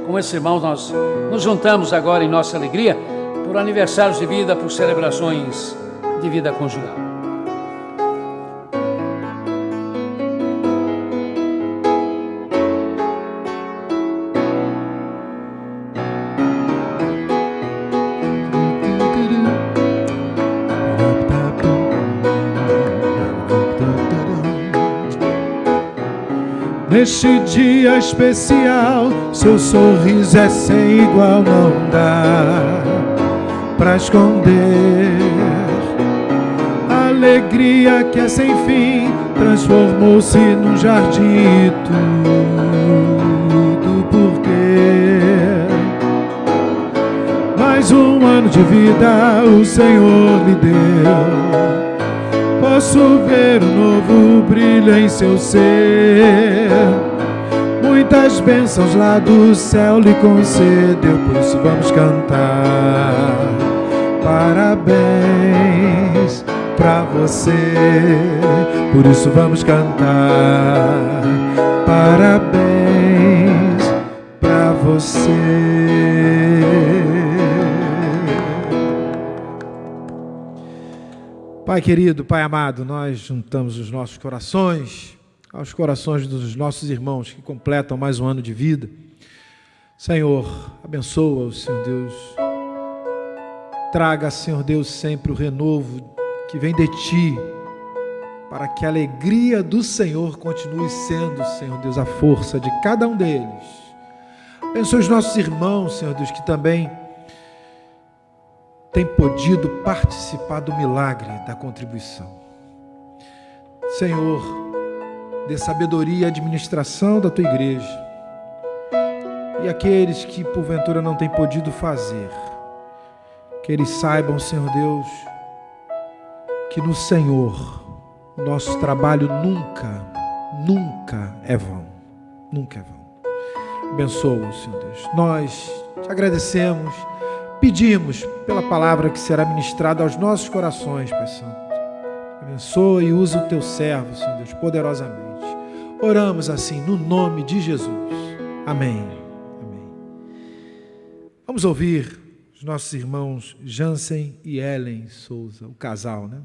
Com esses irmãos nós nos juntamos agora em nossa alegria por aniversários de vida, por celebrações de vida conjugal. Neste dia especial, seu sorriso é sem igual, não dá pra esconder. A alegria que é sem fim transformou-se num jardim e tudo porque mais um ano de vida o Senhor lhe deu. Posso ver um novo brilho em seu ser, muitas bênçãos lá do céu lhe concedeu. Por isso vamos cantar parabéns pra você. Por isso vamos cantar parabéns pra você. Pai querido, Pai amado, nós juntamos os nossos corações aos corações dos nossos irmãos que completam mais um ano de vida. Senhor, abençoa-os, Senhor Deus. Traga, Senhor Deus, sempre o renovo que vem de Ti, para que a alegria do Senhor continue sendo, Senhor Deus, a força de cada um deles. Abençoa os nossos irmãos, Senhor Deus, que também tem podido participar do milagre da contribuição. Senhor, dê sabedoria e administração da Tua igreja. E aqueles que porventura não têm podido fazer, que eles saibam, Senhor Deus, que no Senhor o nosso trabalho nunca é vão. Nunca é vão. Abençoa, Senhor Deus. Nós te agradecemos. Pedimos pela palavra que será ministrada aos nossos corações, Pai Santo. Abençoa e usa o Teu servo, Senhor Deus, poderosamente. Oramos assim, no nome de Jesus. Amém. Amém. Vamos ouvir os nossos irmãos Jansen e Ellen Souza, o casal, né?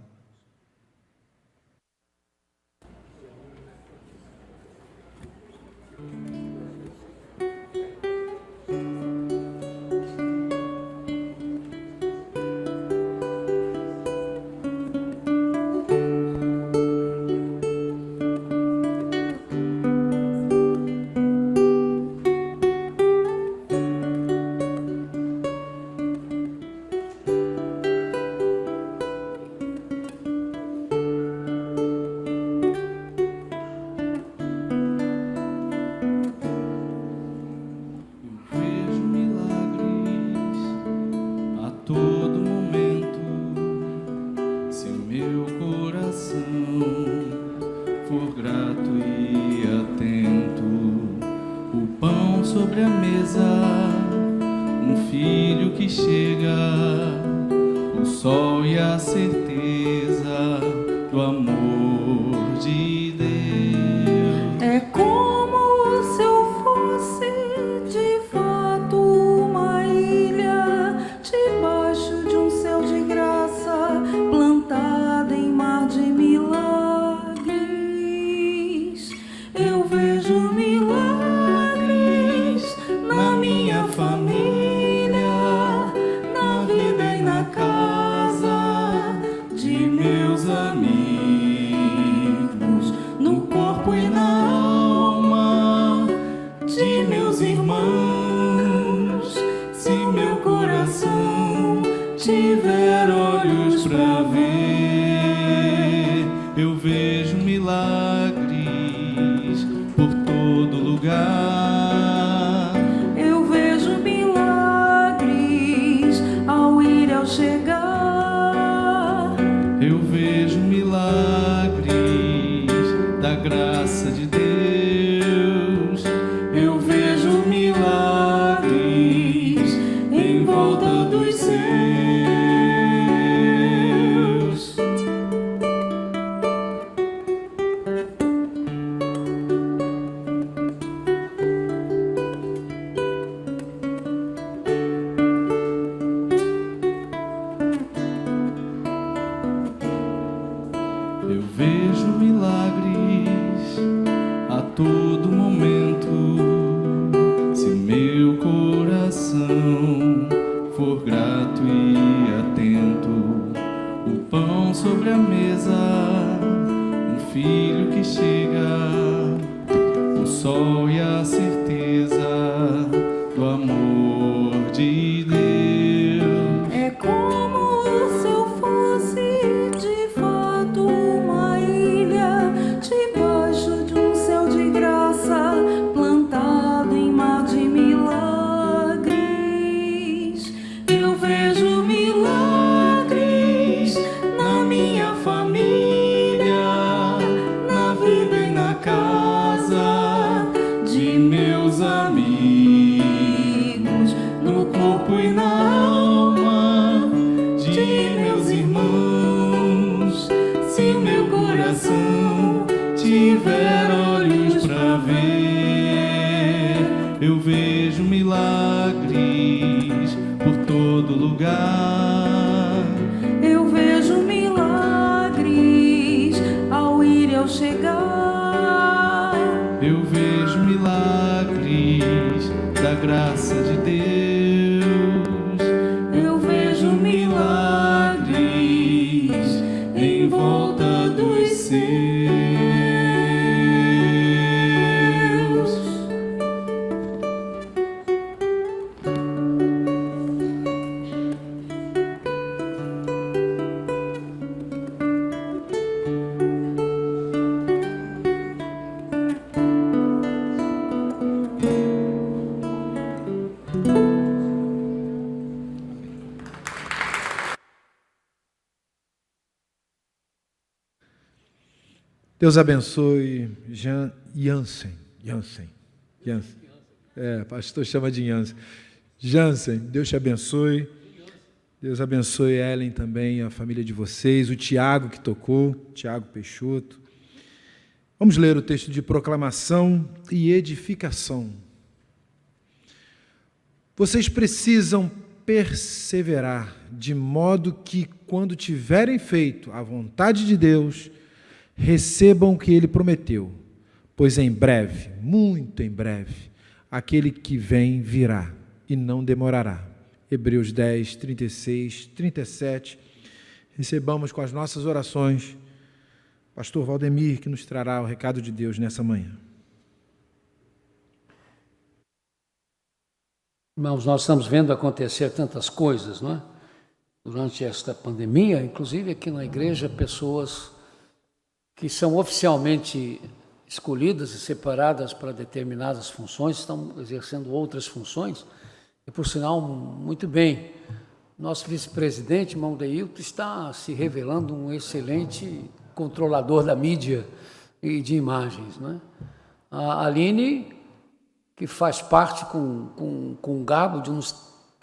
chega, o sol e a certeza do amor de Deus. É como se eu fosse de fato uma ilha debaixo de um céu de graça, plantada em mar de milagres. Eu vejo milagres na minha família, na vida e na casa de meus amigos, no corpo e na alma de meus irmãos. Se meu coração tiver olhos pra ver, eu vejo milagres por todo lugar. Eu vejo milagres ao ir e ao chegar. Eu vejo milagres da graça de Deus. Eu vejo milagres em volta dos seus. Eu vejo milagres a todo momento. Se meu coração for grato e atento, o pão sobre a mesa, um filho que chega, o sol e a certeza do amor de Deus. É como se eu fosse de fato uma ilha debaixo de um céu de graça, plantado em mar de milagres. Eu vejo milagres na minha família, na vida e na casa de meus amigos, no corpo e na alma de meus irmãos. Se meu coração tiver olhos pra ver, eu vejo milagres por todo lugar. Eu vejo milagres ao ir e ao chegar. Eu vejo milagres da graça de Deus. Eu vejo milagres em volta dos seus. Deus abençoe Jansen. Pastor chama de Jansen. Jansen, Deus te abençoe. Deus abençoe Ellen também, a família de vocês, o Tiago que tocou, Tiago Peixoto. Vamos ler o texto de proclamação e edificação. Vocês precisam perseverar, de modo que, quando tiverem feito a vontade de Deus, recebam o que Ele prometeu, pois em breve, muito em breve, aquele que vem virá e não demorará. Hebreus 10, 36, 37. Recebamos com as nossas orações Pastor Valdemir, que nos trará o recado de Deus nessa manhã. Irmãos, nós estamos vendo acontecer tantas coisas, não é? Durante esta pandemia, inclusive aqui na igreja, pessoas que são oficialmente escolhidas e separadas para determinadas funções, estão exercendo outras funções, e por sinal, muito bem. Nosso vice-presidente, irmão Deilton, está se revelando um excelente controlador da mídia e de imagens, não é? A Aline, que faz parte com garbo de uns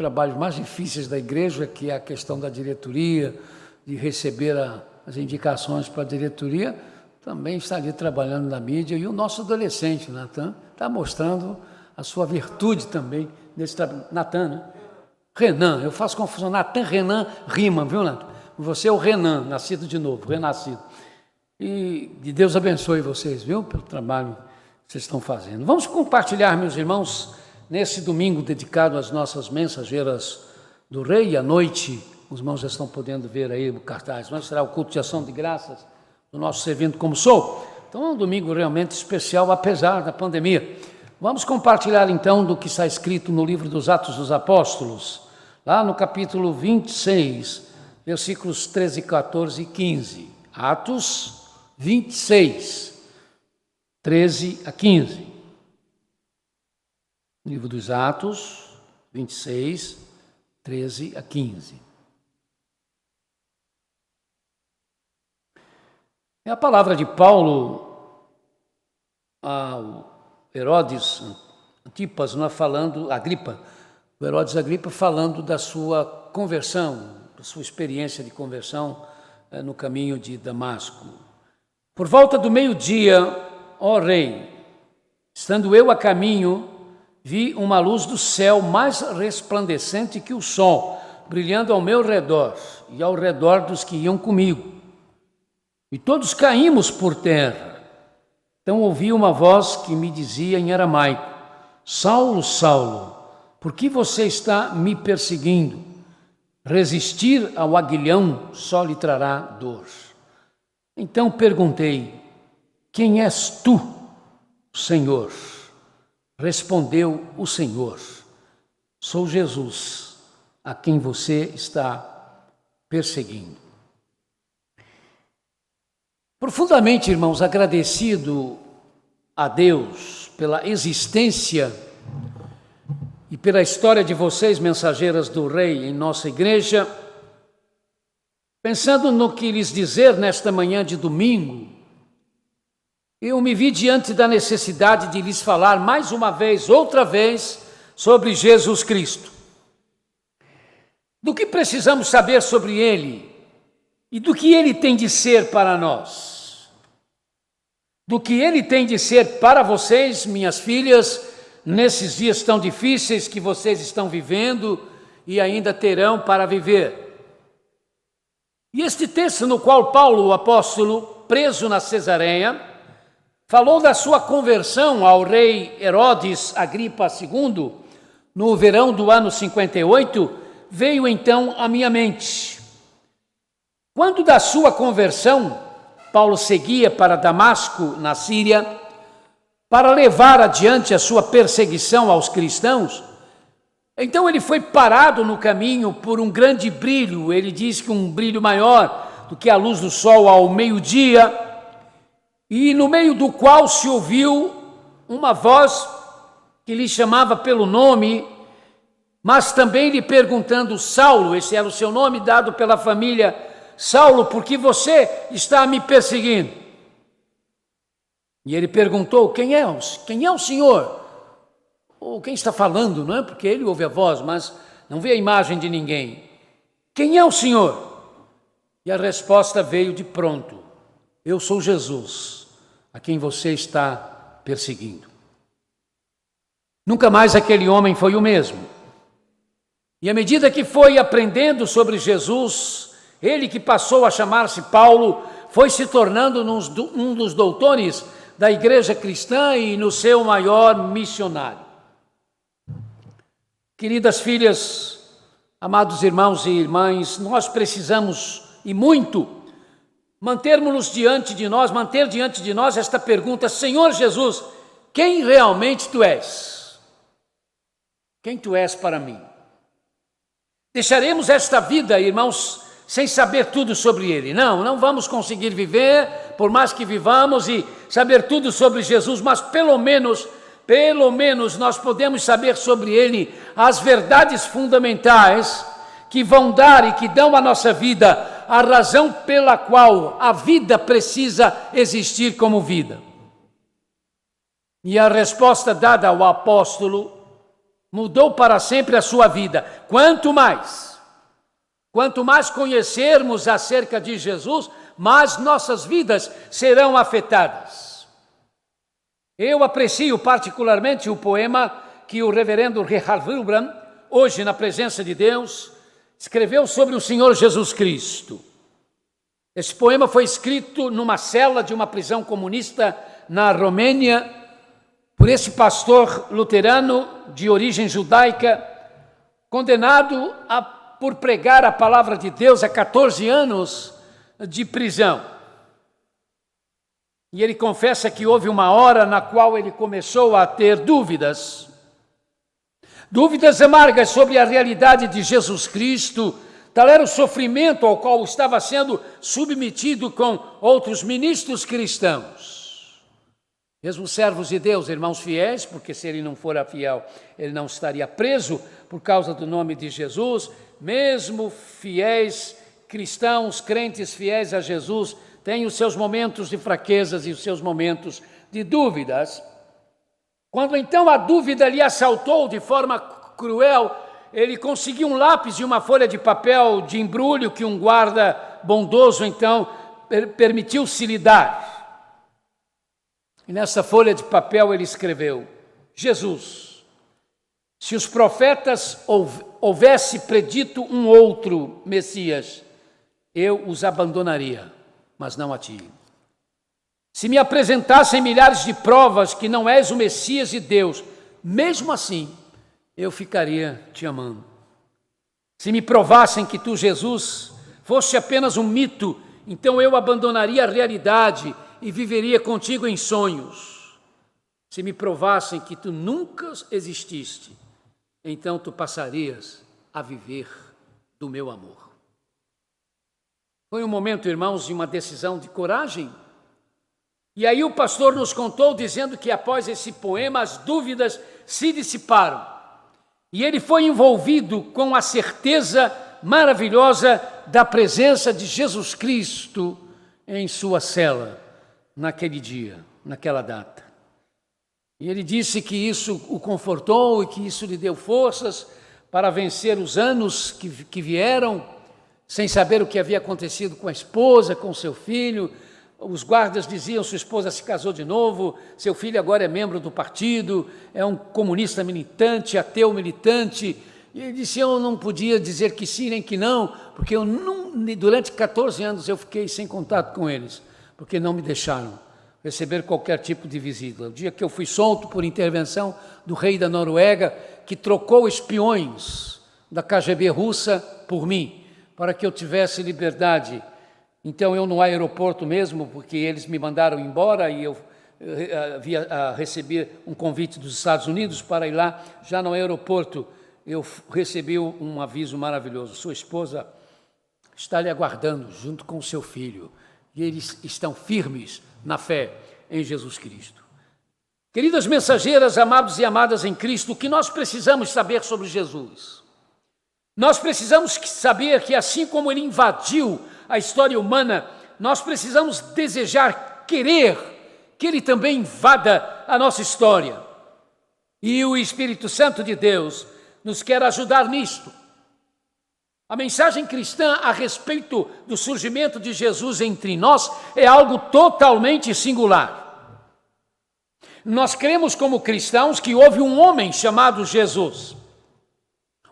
trabalhos mais difíceis da igreja, que é a questão da diretoria, de receber as indicações para a diretoria, também está ali trabalhando na mídia. E o nosso adolescente, Natan, está mostrando a sua virtude também nesse trabalho. Natan, né? Renan, eu faço confusão. Natan, Renan, rima, viu, Natan? Você é o Renan, nascido de novo, renascido. E Deus abençoe vocês, viu, pelo trabalho que vocês estão fazendo. Vamos compartilhar, meus irmãos, nesse domingo dedicado às nossas mensageiras do Rei. À noite, os irmãos já estão podendo ver aí o cartaz, mas será o culto de ação de graças do nosso Servindo Como Sou. Então é um domingo realmente especial, apesar da pandemia. Vamos compartilhar então do que está escrito no livro dos Atos dos Apóstolos, lá no capítulo 26, versículos 13, 14 e 15. Atos 26, 13 a 15. Livro dos Atos, 26, 13 a 15. É a palavra de Paulo ao Herodes Antipas, Agripa, o Herodes Agripa falando da sua conversão, da sua experiência de conversão no caminho de Damasco. Por volta do meio-dia, ó rei, estando eu a caminho, vi uma luz do céu mais resplandecente que o sol, brilhando ao meu redor e ao redor dos que iam comigo. E todos caímos por terra. Então ouvi uma voz que me dizia em aramaico: Saulo, Saulo, por que você está me perseguindo? Resistir ao aguilhão só lhe trará dor. Então perguntei: quem és tu, Senhor? Respondeu o Senhor: sou Jesus, a quem você está perseguindo. Profundamente, irmãos, agradecido a Deus pela existência e pela história de vocês, mensageiras do Rei, em nossa igreja, pensando no que lhes dizer nesta manhã de domingo, eu me vi diante da necessidade de lhes falar mais uma vez, outra vez, sobre Jesus Cristo. Do que precisamos saber sobre Ele e do que Ele tem de ser para nós. Do que Ele tem de ser para vocês, minhas filhas, nesses dias tão difíceis que vocês estão vivendo e ainda terão para viver. E este texto no qual Paulo, o apóstolo, preso na Cesareia, falou da sua conversão ao rei Herodes Agripa II, no verão do ano 58, veio então à minha mente. Quando da sua conversão, Paulo seguia para Damasco, na Síria, para levar adiante a sua perseguição aos cristãos. Então ele foi parado no caminho por um grande brilho, ele diz que um brilho maior do que a luz do sol ao meio-dia, e no meio do qual se ouviu uma voz que lhe chamava pelo nome, mas também lhe perguntando: Saulo, esse era o seu nome dado pela família, Saulo, por que você está me perseguindo? E ele perguntou: quem é o Senhor? Ou quem está falando, não é? Porque ele ouve a voz, mas não vê a imagem de ninguém. Quem é o Senhor? E a resposta veio de pronto: eu sou Jesus, a quem você está perseguindo. Nunca mais aquele homem foi o mesmo. E à medida que foi aprendendo sobre Jesus, ele que passou a chamar-se Paulo, foi se tornando um dos doutores da igreja cristã e no seu maior missionário. Queridas filhas, amados irmãos e irmãs, nós precisamos, e muito, manter diante de nós esta pergunta: Senhor Jesus, quem realmente Tu és? Quem Tu és para mim? Deixaremos esta vida, irmãos, sem saber tudo sobre Ele. Não vamos conseguir viver, por mais que vivamos, e saber tudo sobre Jesus, mas pelo menos nós podemos saber sobre Ele as verdades fundamentais que vão dar e que dão à nossa vida a razão pela qual a vida precisa existir como vida. E a resposta dada ao apóstolo mudou para sempre a sua vida. Quanto mais conhecermos acerca de Jesus, mais nossas vidas serão afetadas. Eu aprecio particularmente o poema que o reverendo Richard Wilbraham, hoje na presença de Deus, escreveu sobre o Senhor Jesus Cristo. Esse poema foi escrito numa cela de uma prisão comunista na Romênia, por esse pastor luterano de origem judaica, condenado por pregar a palavra de Deus a 14 anos de prisão. E ele confessa que houve uma hora na qual ele começou a ter dúvidas amargas sobre a realidade de Jesus Cristo. Tal era o sofrimento ao qual estava sendo submetido com outros ministros cristãos. Mesmo servos de Deus, irmãos fiéis, porque se ele não fora fiel, ele não estaria preso por causa do nome de Jesus. Mesmo fiéis, cristãos, crentes fiéis a Jesus, têm os seus momentos de fraquezas e os seus momentos de dúvidas. Quando então a dúvida lhe assaltou de forma cruel, ele conseguiu um lápis e uma folha de papel de embrulho que um guarda bondoso então permitiu-se lhe dar. E nessa folha de papel ele escreveu: Jesus, se os profetas houvesse predito um outro Messias, eu os abandonaria, mas não a ti. Se me apresentassem milhares de provas que não és o Messias de Deus, mesmo assim, eu ficaria te amando. Se me provassem que tu, Jesus, fosse apenas um mito, então eu abandonaria a realidade e viveria contigo em sonhos. Se me provassem que tu nunca exististe, então tu passarias a viver do meu amor. Foi um momento, irmãos, de uma decisão de coragem. E aí o pastor nos contou dizendo que após esse poema as dúvidas se dissiparam. E ele foi envolvido com a certeza maravilhosa da presença de Jesus Cristo em sua cela, naquele dia, naquela data. E ele disse que isso o confortou e que isso lhe deu forças para vencer os anos que vieram, sem saber o que havia acontecido com a esposa, com seu filho. Os guardas diziam: sua esposa se casou de novo, seu filho agora é membro do partido, é um comunista militante, ateu militante. E ele disse: eu não podia dizer que sim nem que não, porque durante 14 anos eu fiquei sem contato com eles, porque não me deixaram receber qualquer tipo de visita. O dia que eu fui solto por intervenção do rei da Noruega, que trocou espiões da KGB russa por mim, para que eu tivesse liberdade. Então eu no aeroporto mesmo, porque eles me mandaram embora e eu recebi um convite dos Estados Unidos para ir lá, já no aeroporto eu recebi um aviso maravilhoso: sua esposa está lhe aguardando junto com seu filho, e eles estão firmes na fé em Jesus Cristo. Queridas mensageiras, amados e amadas em Cristo, o que nós precisamos saber sobre Jesus? Nós precisamos saber que assim como ele invadiu a história humana, nós precisamos desejar, querer que ele também invada a nossa história. E o Espírito Santo de Deus nos quer ajudar nisto. A mensagem cristã a respeito do surgimento de Jesus entre nós é algo totalmente singular. Nós cremos como cristãos que houve um homem chamado Jesus.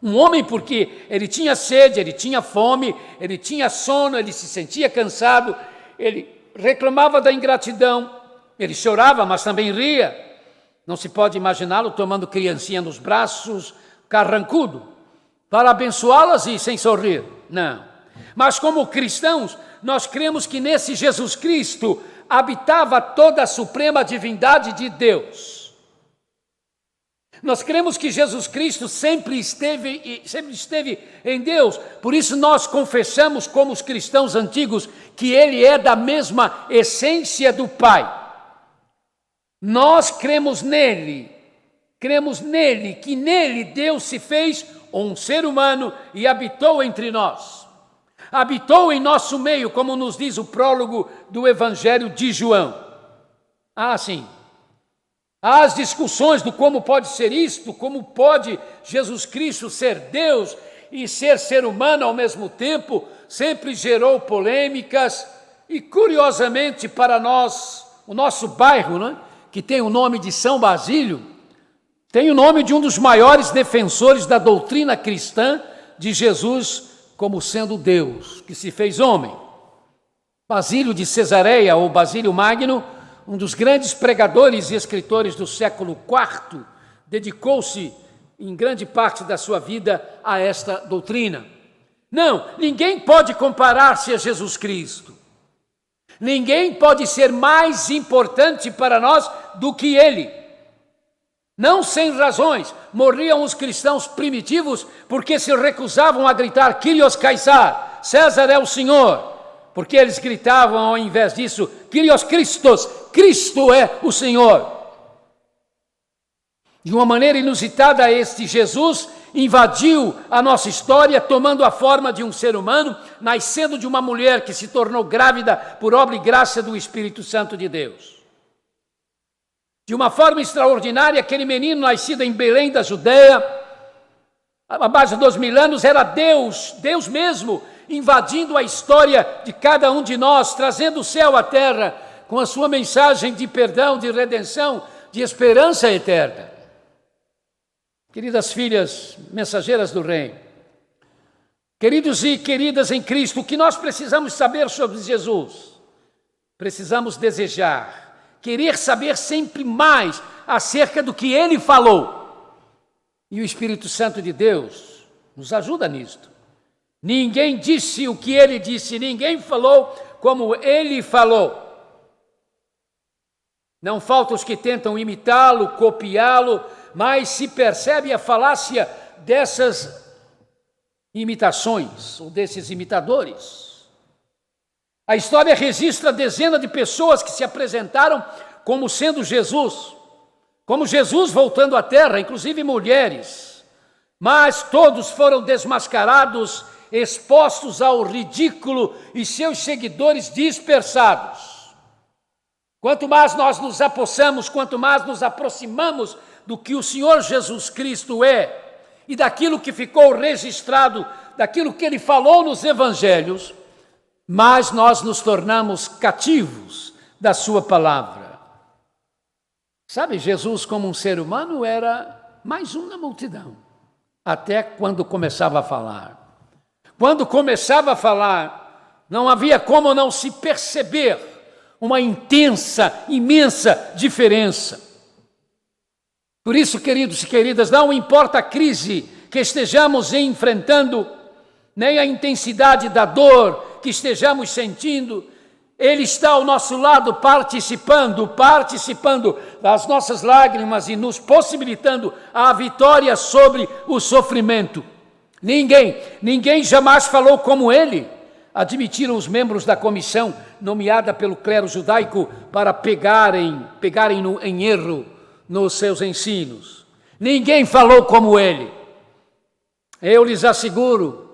Um homem porque ele tinha sede, ele tinha fome, ele tinha sono, ele se sentia cansado, ele reclamava da ingratidão, ele chorava, mas também ria. Não se pode imaginá-lo tomando criancinha nos braços, carrancudo, para abençoá-las e sem sorrir. Não. Mas como cristãos, nós cremos que nesse Jesus Cristo habitava toda a suprema divindade de Deus. Nós cremos que Jesus Cristo sempre esteve em Deus. Por isso nós confessamos, como os cristãos antigos, que Ele é da mesma essência do Pai. Nós cremos nele, que nele Deus se fez um ser humano e habitou entre nós. Habitou em nosso meio, como nos diz o prólogo do Evangelho de João. Ah, sim. Há as discussões do como pode ser isto, como pode Jesus Cristo ser Deus e ser humano ao mesmo tempo, sempre gerou polêmicas. E curiosamente para nós, o nosso bairro, né, que tem o nome de São Basílio, tem o nome de um dos maiores defensores da doutrina cristã de Jesus como sendo Deus, que se fez homem. Basílio de Cesareia, ou Basílio Magno, um dos grandes pregadores e escritores do século IV, dedicou-se em grande parte da sua vida a esta doutrina. Não, ninguém pode comparar-se a Jesus Cristo. Ninguém pode ser mais importante para nós do que Ele. Não sem razões, morriam os cristãos primitivos porque se recusavam a gritar Kyrios Caesar, César é o Senhor, porque eles gritavam ao invés disso Kyrios Christos, Cristo é o Senhor. De uma maneira inusitada, este Jesus invadiu a nossa história, tomando a forma de um ser humano, nascendo de uma mulher que se tornou grávida por obra e graça do Espírito Santo de Deus. De uma forma extraordinária, aquele menino nascido em Belém da Judeia, há mais de 2000 anos, era Deus, Deus mesmo, invadindo a história de cada um de nós, trazendo o céu à terra, com a sua mensagem de perdão, de redenção, de esperança eterna. Queridas filhas, mensageiras do Reino, queridos e queridas em Cristo, o que nós precisamos saber sobre Jesus? Precisamos desejar, querer saber sempre mais acerca do que Ele falou. E o Espírito Santo de Deus nos ajuda nisto. Ninguém disse o que Ele disse, ninguém falou como Ele falou. Não faltam os que tentam imitá-lo, copiá-lo, mas se percebe a falácia dessas imitações, ou desses imitadores. A história registra dezenas de pessoas que se apresentaram como sendo Jesus, como Jesus voltando à terra, inclusive mulheres, mas todos foram desmascarados, expostos ao ridículo e seus seguidores dispersados. Quanto mais nós nos apossamos, quanto mais nos aproximamos do que o Senhor Jesus Cristo é e daquilo que ficou registrado, daquilo que Ele falou nos Evangelhos, mais nós nos tornamos cativos da sua palavra. Sabe, Jesus como um ser humano era mais um na multidão, até quando começava a falar. Quando começava a falar, não havia como não se perceber uma intensa, imensa diferença. Por isso, queridos e queridas, não importa a crise que estejamos enfrentando, nem a intensidade da dor que estejamos sentindo, Ele está ao nosso lado participando das nossas lágrimas e nos possibilitando a vitória sobre o sofrimento. Ninguém jamais falou como Ele, admitiram os membros da comissão nomeada pelo clero judaico para pegarem em erro nos seus ensinos. Ninguém falou como Ele. Eu lhes asseguro,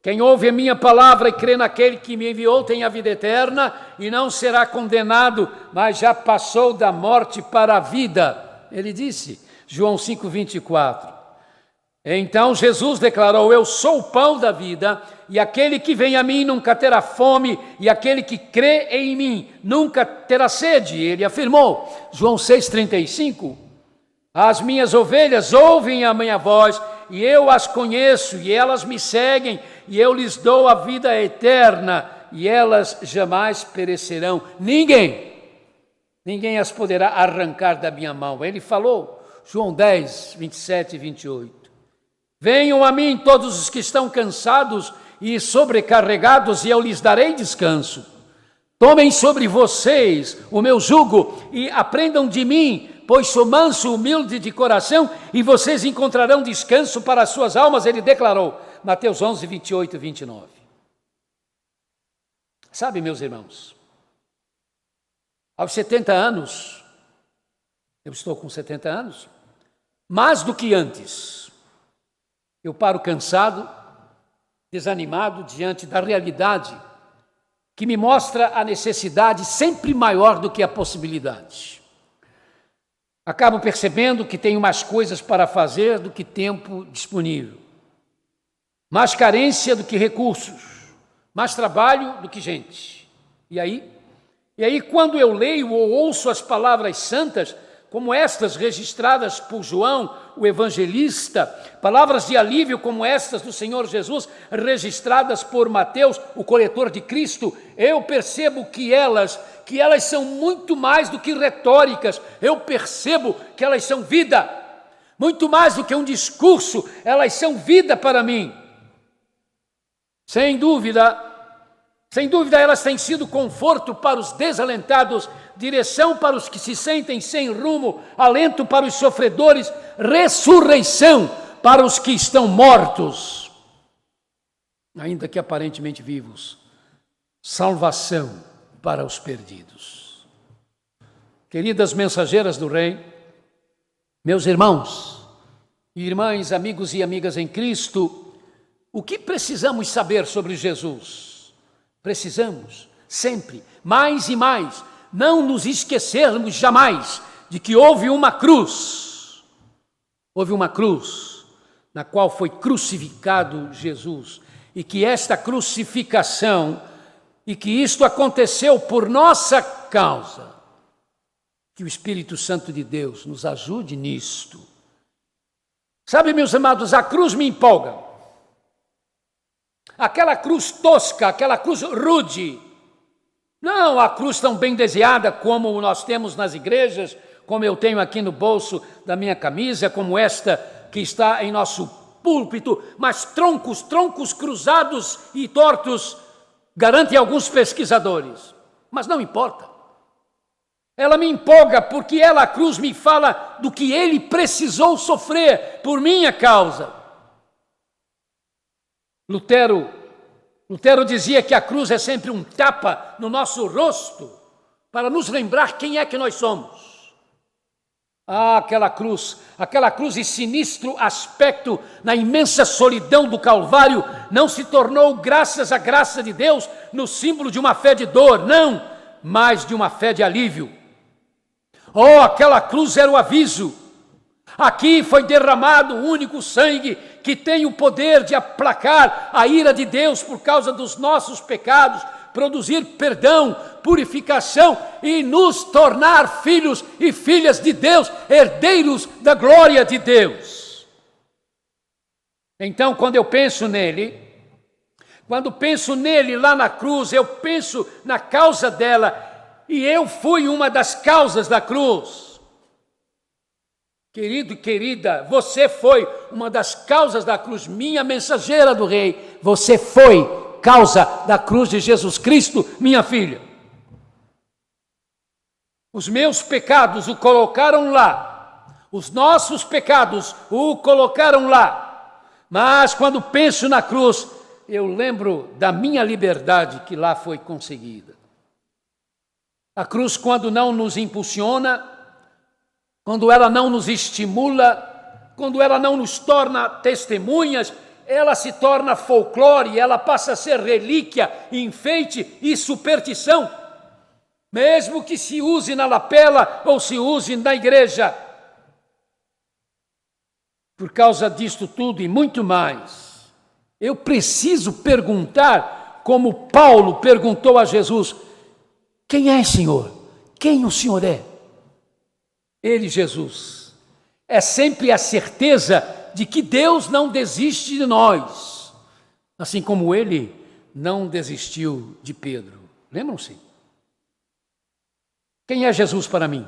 quem ouve a minha palavra e crê naquele que me enviou tem a vida eterna e não será condenado, mas já passou da morte para a vida. Ele disse, João 5:24. Então Jesus declarou, eu sou o pão da vida, e aquele que vem a mim nunca terá fome, e aquele que crê em mim nunca terá sede. Ele afirmou, João 6:35, as minhas ovelhas ouvem a minha voz, e eu as conheço, e elas me seguem, e eu lhes dou a vida eterna, e elas jamais perecerão. Ninguém as poderá arrancar da minha mão. Ele falou, João 10:27 e 28. Venham a mim todos os que estão cansados e sobrecarregados, e eu lhes darei descanso. Tomem sobre vocês o meu jugo e aprendam de mim, pois sou manso e humilde de coração, e vocês encontrarão descanso para as suas almas, ele declarou, Mateus 11:28 e 29. Sabe, meus irmãos, aos 70 anos, eu estou com 70 anos, mais do que antes, eu paro cansado, desanimado diante da realidade que me mostra a necessidade sempre maior do que a possibilidade. Acabo percebendo que tenho mais coisas para fazer do que tempo disponível, mais carência do que recursos, mais trabalho do que gente. E aí, quando eu leio ou ouço as palavras santas, como estas registradas por João, o evangelista, palavras de alívio como estas do Senhor Jesus, registradas por Mateus, o coletor de Cristo, eu percebo que elas são muito mais do que retóricas, eu percebo que elas são vida, muito mais do que um discurso, elas são vida para mim. Sem dúvida, elas têm sido conforto para os desalentados, direção para os que se sentem sem rumo, alento para os sofredores, ressurreição para os que estão mortos, ainda que aparentemente vivos, salvação para os perdidos. Queridas mensageiras do Rei, meus irmãos e irmãs, amigos e amigas em Cristo, o que precisamos saber sobre Jesus? Precisamos sempre, mais e mais, não nos esquecermos jamais de que houve uma cruz na qual foi crucificado Jesus, e que esta crucificação, e que isto aconteceu por nossa causa. Que o Espírito Santo de Deus nos ajude nisto. Sabe, meus amados, a cruz me empolga. Aquela cruz tosca, aquela cruz rude, não a cruz tão bem desenhada como nós temos nas igrejas, como eu tenho aqui no bolso da minha camisa, como esta que está em nosso púlpito, mas troncos cruzados e tortos, garantem alguns pesquisadores. Mas não importa. Ela me empolga porque a cruz me fala do que ele precisou sofrer por minha causa. Lutero dizia que a cruz é sempre um tapa no nosso rosto para nos lembrar quem é que nós somos. Aquela cruz e sinistro aspecto na imensa solidão do Calvário não se tornou, graças à graça de Deus, no símbolo de uma fé de dor, não, mas de uma fé de alívio. Aquela cruz era o aviso. Aqui foi derramado o único sangue que tem o poder de aplacar a ira de Deus por causa dos nossos pecados, produzir perdão, purificação e nos tornar filhos e filhas de Deus, herdeiros da glória de Deus. Então, quando penso nele lá na cruz, eu penso na causa dela, e eu fui uma das causas da cruz. Querido e querida, você foi uma das causas da cruz, minha mensageira do Rei, você foi causa da cruz de Jesus Cristo, minha filha. Os meus pecados o colocaram lá, os nossos pecados o colocaram lá, mas quando penso na cruz, eu lembro da minha liberdade que lá foi conseguida. A cruz, quando não nos impulsiona, quando ela não nos estimula, quando ela não nos torna testemunhas, ela se torna folclore, ela passa a ser relíquia, enfeite e superstição, mesmo que se use na lapela ou se use na igreja. Por causa disto tudo e muito mais, eu preciso perguntar, como Paulo perguntou a Jesus: quem é, Senhor? Quem o Senhor é? Ele, Jesus, é sempre a certeza de que Deus não desiste de nós, assim como ele não desistiu de Pedro. Lembram-se? Quem é Jesus para mim?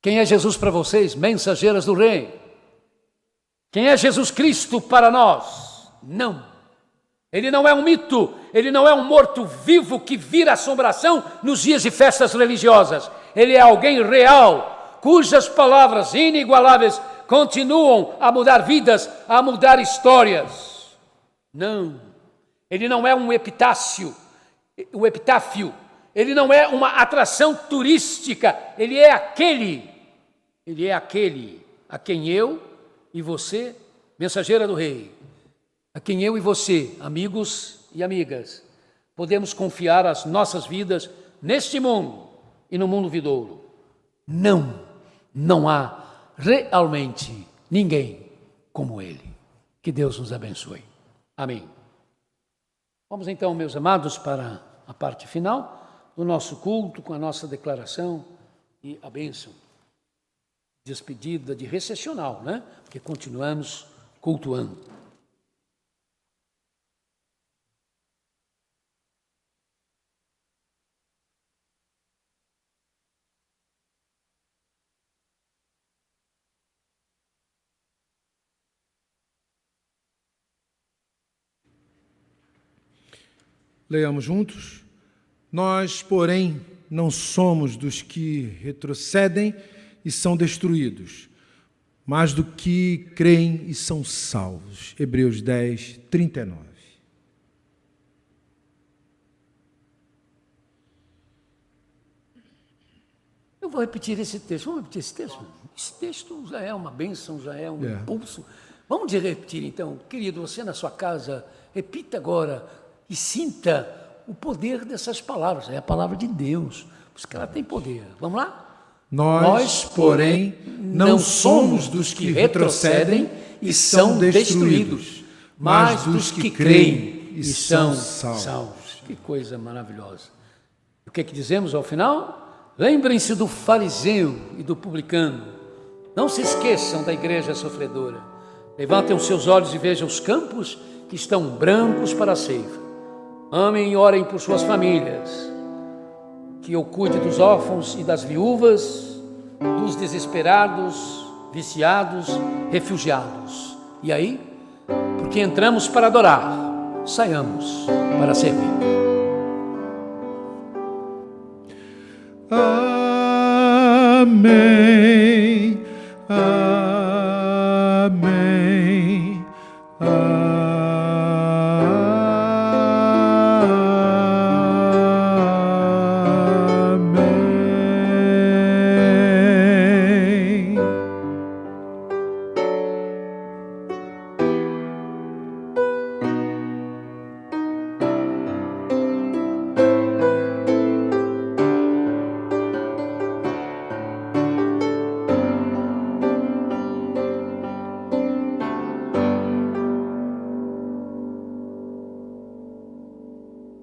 Quem é Jesus para vocês, mensageiras do Rei? Quem é Jesus Cristo para nós? Não. Ele não é um mito, ele não é um morto-vivo que vira assombração nos dias de festas religiosas. Ele é alguém real, cujas palavras inigualáveis continuam a mudar vidas, a mudar histórias. Não, ele não é um epitáfio, ele não é uma atração turística, ele é aquele a quem eu e você, mensageira do Rei, a quem eu e você, amigos e amigas, podemos confiar as nossas vidas neste mundo e no mundo vindouro. Não, não há realmente ninguém como Ele. Que Deus nos abençoe. Amém. Vamos então, meus amados, para a parte final do nosso culto, com a nossa declaração e a bênção. Despedida de recessional, né? Porque continuamos cultuando. Leiamos juntos. Nós, porém, não somos dos que retrocedem e são destruídos, mas do que creem e são salvos. Hebreus 10, 39. Eu vou repetir esse texto. Vamos repetir esse texto? Esse texto já é uma bênção, já é um impulso. Vamos repetir então. Querido, você na sua casa, repita agora e sinta o poder dessas palavras. É a palavra de Deus, porque ela tem poder. Vamos lá? Nós, porém, não somos dos que retrocedem e são destruídos, mas dos que creem e são salvos. Que coisa maravilhosa. O que é que dizemos ao final? Lembrem-se do fariseu e do publicano. Não se esqueçam da igreja sofredora. Levantem os seus olhos e vejam os campos que estão brancos para a ceifa. Amem e orem por suas famílias. Que eu cuide dos órfãos e das viúvas, dos desesperados, viciados, refugiados. E aí, porque entramos para adorar, saiamos para servir. Amém.